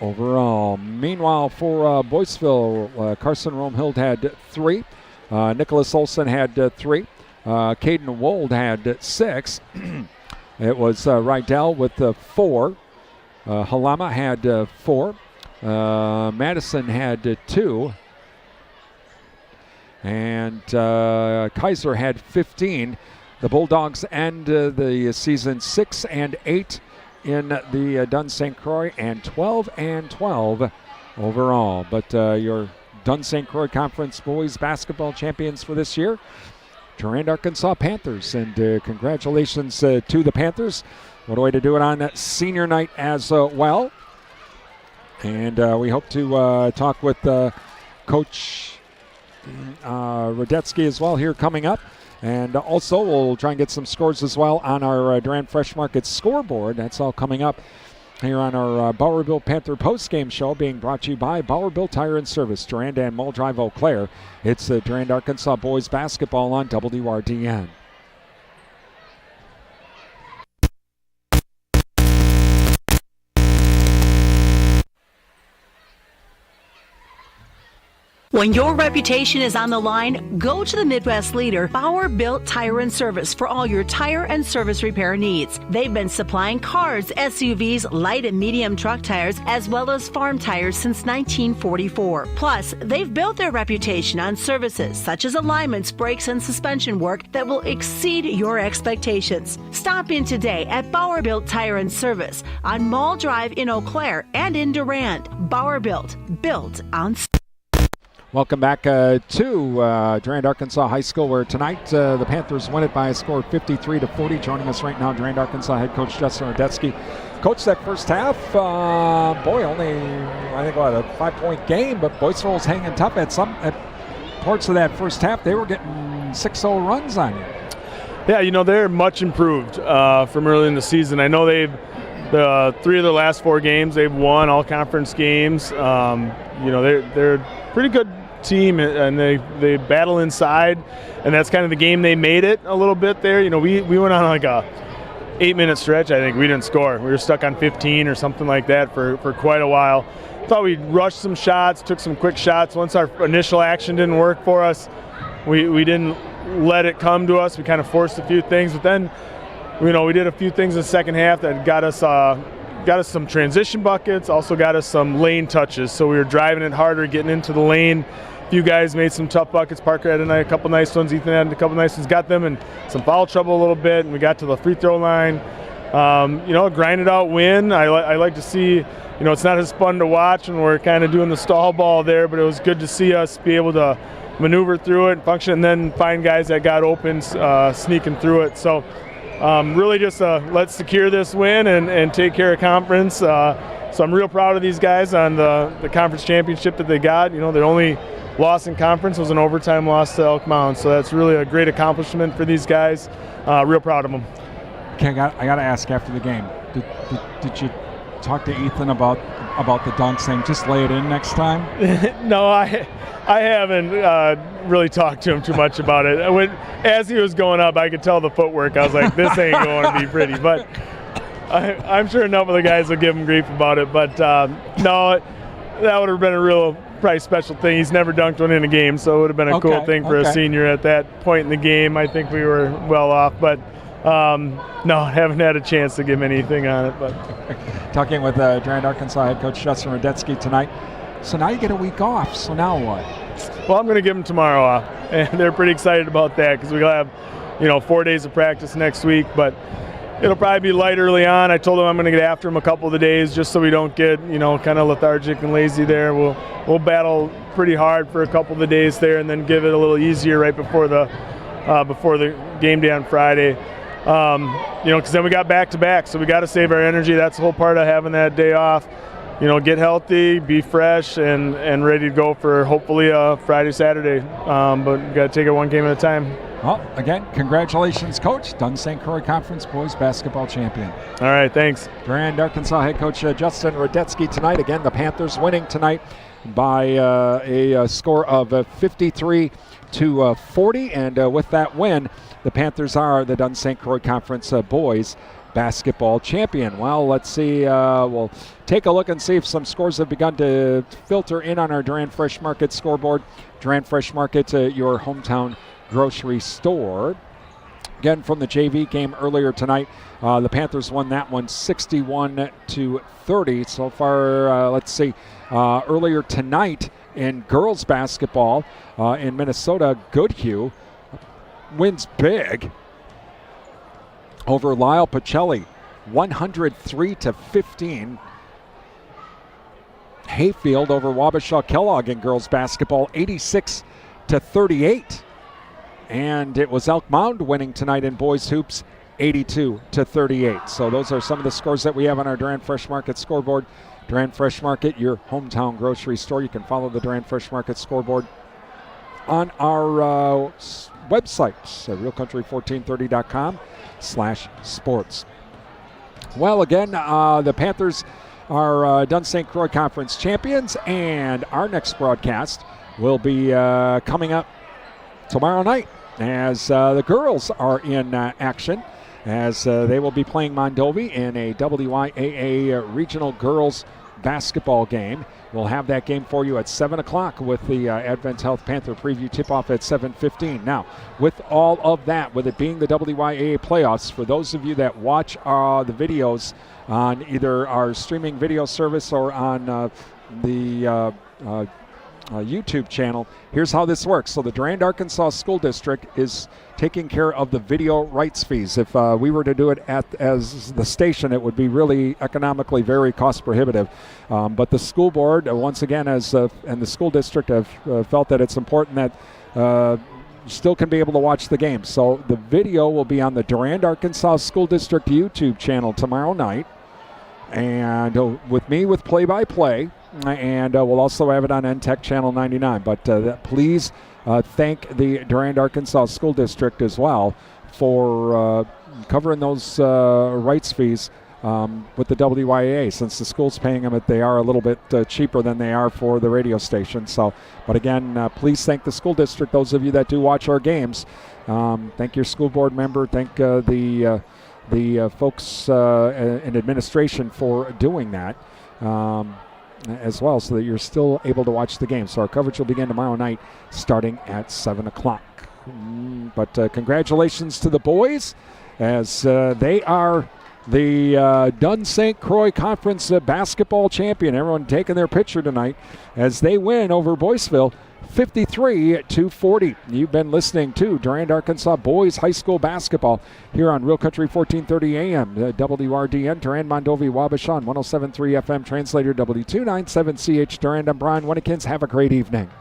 overall. Meanwhile, for Boyceville, Carson Romhild had 3. Nicholas Olson had 3. Caden Wold had 6. It was Rydell with 4. Halama had 4. Madison had 2. And Kaiser had 15. The Bulldogs end the season 6-8 in the Dunn St. Croix, and 12-12 overall. But your Dunn St. Croix Conference boys basketball champions for this year, Durand-Arkansaw Panthers. And congratulations to the Panthers. What a way to do it on that senior night as well. And we hope to talk with Coach Radetzky as well here coming up. And also we'll try and get some scores as well on our Durand Fresh Market scoreboard. That's all coming up here on our Bowerville Panther postgame show, being brought to you by Bowerville Tire and Service, Durand and Mull Drive, Eau Claire. It's the Durand-Arkansaw boys basketball on WRDN. When your reputation is on the line, go to the Midwest leader, Bauer Built Tire and Service, for all your tire and service repair needs. They've been supplying cars, SUVs, light and medium truck tires, as well as farm tires since 1944. Plus, they've built their reputation on services such as alignments, brakes, and suspension work that will exceed your expectations. Stop in today at Bauer Built Tire and Service on Mull Drive in Eau Claire and in Durand. Bauer Built on. Welcome back to Durand-Arkansaw High School, where tonight the Panthers win it by a score of 53-40. Joining us right now, Durand-Arkansaw head coach Justin Radetzky. Coach, that first half, only, I think, a 5-point game, but Boyceville was hanging tough at parts of that first half. They were getting 6-0 runs on you. Yeah, they're much improved from early in the season. I know the 3 of their last 4 games, they've won all conference games. They're a pretty good team, and they battle inside, and that's kind of the game they made it a little bit there. We went on like a 8-minute stretch. I think we didn't score. We were stuck on 15 or something like that for quite a while. Thought we rushed some shots, took some quick shots. Once our initial action didn't work for us, we didn't let it come to us. We kind of forced a few things, but then we did a few things in the second half that got us some transition buckets, also got us some lane touches. So we were driving it harder, getting into the lane. A few guys made some tough buckets. Parker had a couple nice ones. Ethan had a couple nice ones. Got them in some foul trouble a little bit, and we got to the free throw line. A grinded out win. I like to see, it's not as fun to watch when we're kind of doing the stall ball there, but it was good to see us be able to maneuver through it and function, and then find guys that got open, sneaking through it. So really just let's secure this win and take care of conference. So I'm real proud of these guys on the conference championship that they got. Their only loss in conference was an overtime loss to Elk Mound. So that's really a great accomplishment for these guys. Real proud of them. Okay, I got to ask after the game, did you talk to Ethan about the dunk, saying just lay it in next time? No, I haven't really talked to him too much about it. As he was going up, I could tell the footwork. I was like, this ain't going to be pretty. But I'm sure enough of the guys will give him grief about it. But no, that would have been a real probably special thing. He's never dunked one in a game, so it would have been a cool thing for a senior at that point in the game. I think we were well off. But no, haven't had a chance to give him anything on it. But talking with Durand-Arkansaw head coach Justin Radetzky tonight. So now you get a week off. So now what? Well, I'm going to give them tomorrow off, and they're pretty excited about that because we'll have 4 days of practice next week. But it'll probably be light early on. I told them I'm going to get after them a couple of the days just so we don't get kind of lethargic and lazy there. We'll battle pretty hard for a couple of the days there, and then give it a little easier right before the game day on Friday. Because then we got back-to-back, so we got to save our energy. That's the whole part of having that day off. Get healthy, be fresh, and ready to go for hopefully a Friday, Saturday. But we got to take it one game at a time. Well, again, congratulations, Coach. Dunn St. Croix Conference Boys Basketball Champion. All right, thanhanks. Durand-Arkansaw head coach Justin Radetzky tonight. Again, the Panthers winning tonight by a score of 53-40. And with that win, the Panthers are the Dunn St. Croix Conference Boys Basketball Champion. Well, let's see. We'll take a look and see if some scores have begun to filter in on our Durand Fresh Market scoreboard. Durand Fresh Market, your hometown grocery store. Again, from the JV game earlier tonight, the Panthers won that one 61-30. So far, let's see. Earlier tonight in girls basketball in Minnesota, Goodhue wins big over Lyle Pacelli, 103-15. Hayfield over Wabasha Kellogg in girls basketball, 86-38. And it was Elk Mound winning tonight in boys hoops, 82-38. So those are some of the scores that we have on our Durand Fresh Market scoreboard Durand Fresh Market, your hometown grocery store. You can follow the Durand Fresh Market scoreboard on our website, realcountry1430.com/sports. Well, again, the Panthers are Dunn St. Croix Conference champions, and our next broadcast will be coming up tomorrow night as the girls are in action, as they will be playing Mondovi in a WIAA Regional Girls Basketball game. We'll have that game for you at 7 o'clock with the Advent Health Panther preview tip-off at 7:15. Now, with all of that, with it being the WIAA playoffs, for those of you that watch the videos on either our streaming video service or on the YouTube channel, here's how this works. So the Durand-Arkansaw School District is taking care of the video rights fees. If we were to do it as the station, it would be really economically very cost prohibitive. But the school board, once again, and the school district have felt that it's important that you still can be able to watch the game. So the video will be on the Durand-Arkansaw School District YouTube channel tomorrow night, and with me with play-by-play. And we'll also have it on NTech Channel 99. But please thank the Durand-Arkansaw School District as well for covering those rights fees with the WIAA. Since the school's paying them, they are a little bit cheaper than they are for the radio station. So, but again, please thank the school district, those of you that do watch our games. Thank your school board member. Thank the folks in administration for doing that. As well, so that you're still able to watch the game. So our coverage will begin tomorrow night starting at 7 o'clock. But congratulations to the boys, as they are the Dunn St. Croix Conference basketball champion. Everyone taking their picture tonight as they win over Boyceville 53-40. You've been listening to Durand-Arkansaw Boys High School Basketball here on Real Country 1430 AM, WRDN, Durand, Mondovi, Wabashan, 107.3 FM, translator W297CH Durand. I'm Brian Winnikins. Have a great evening.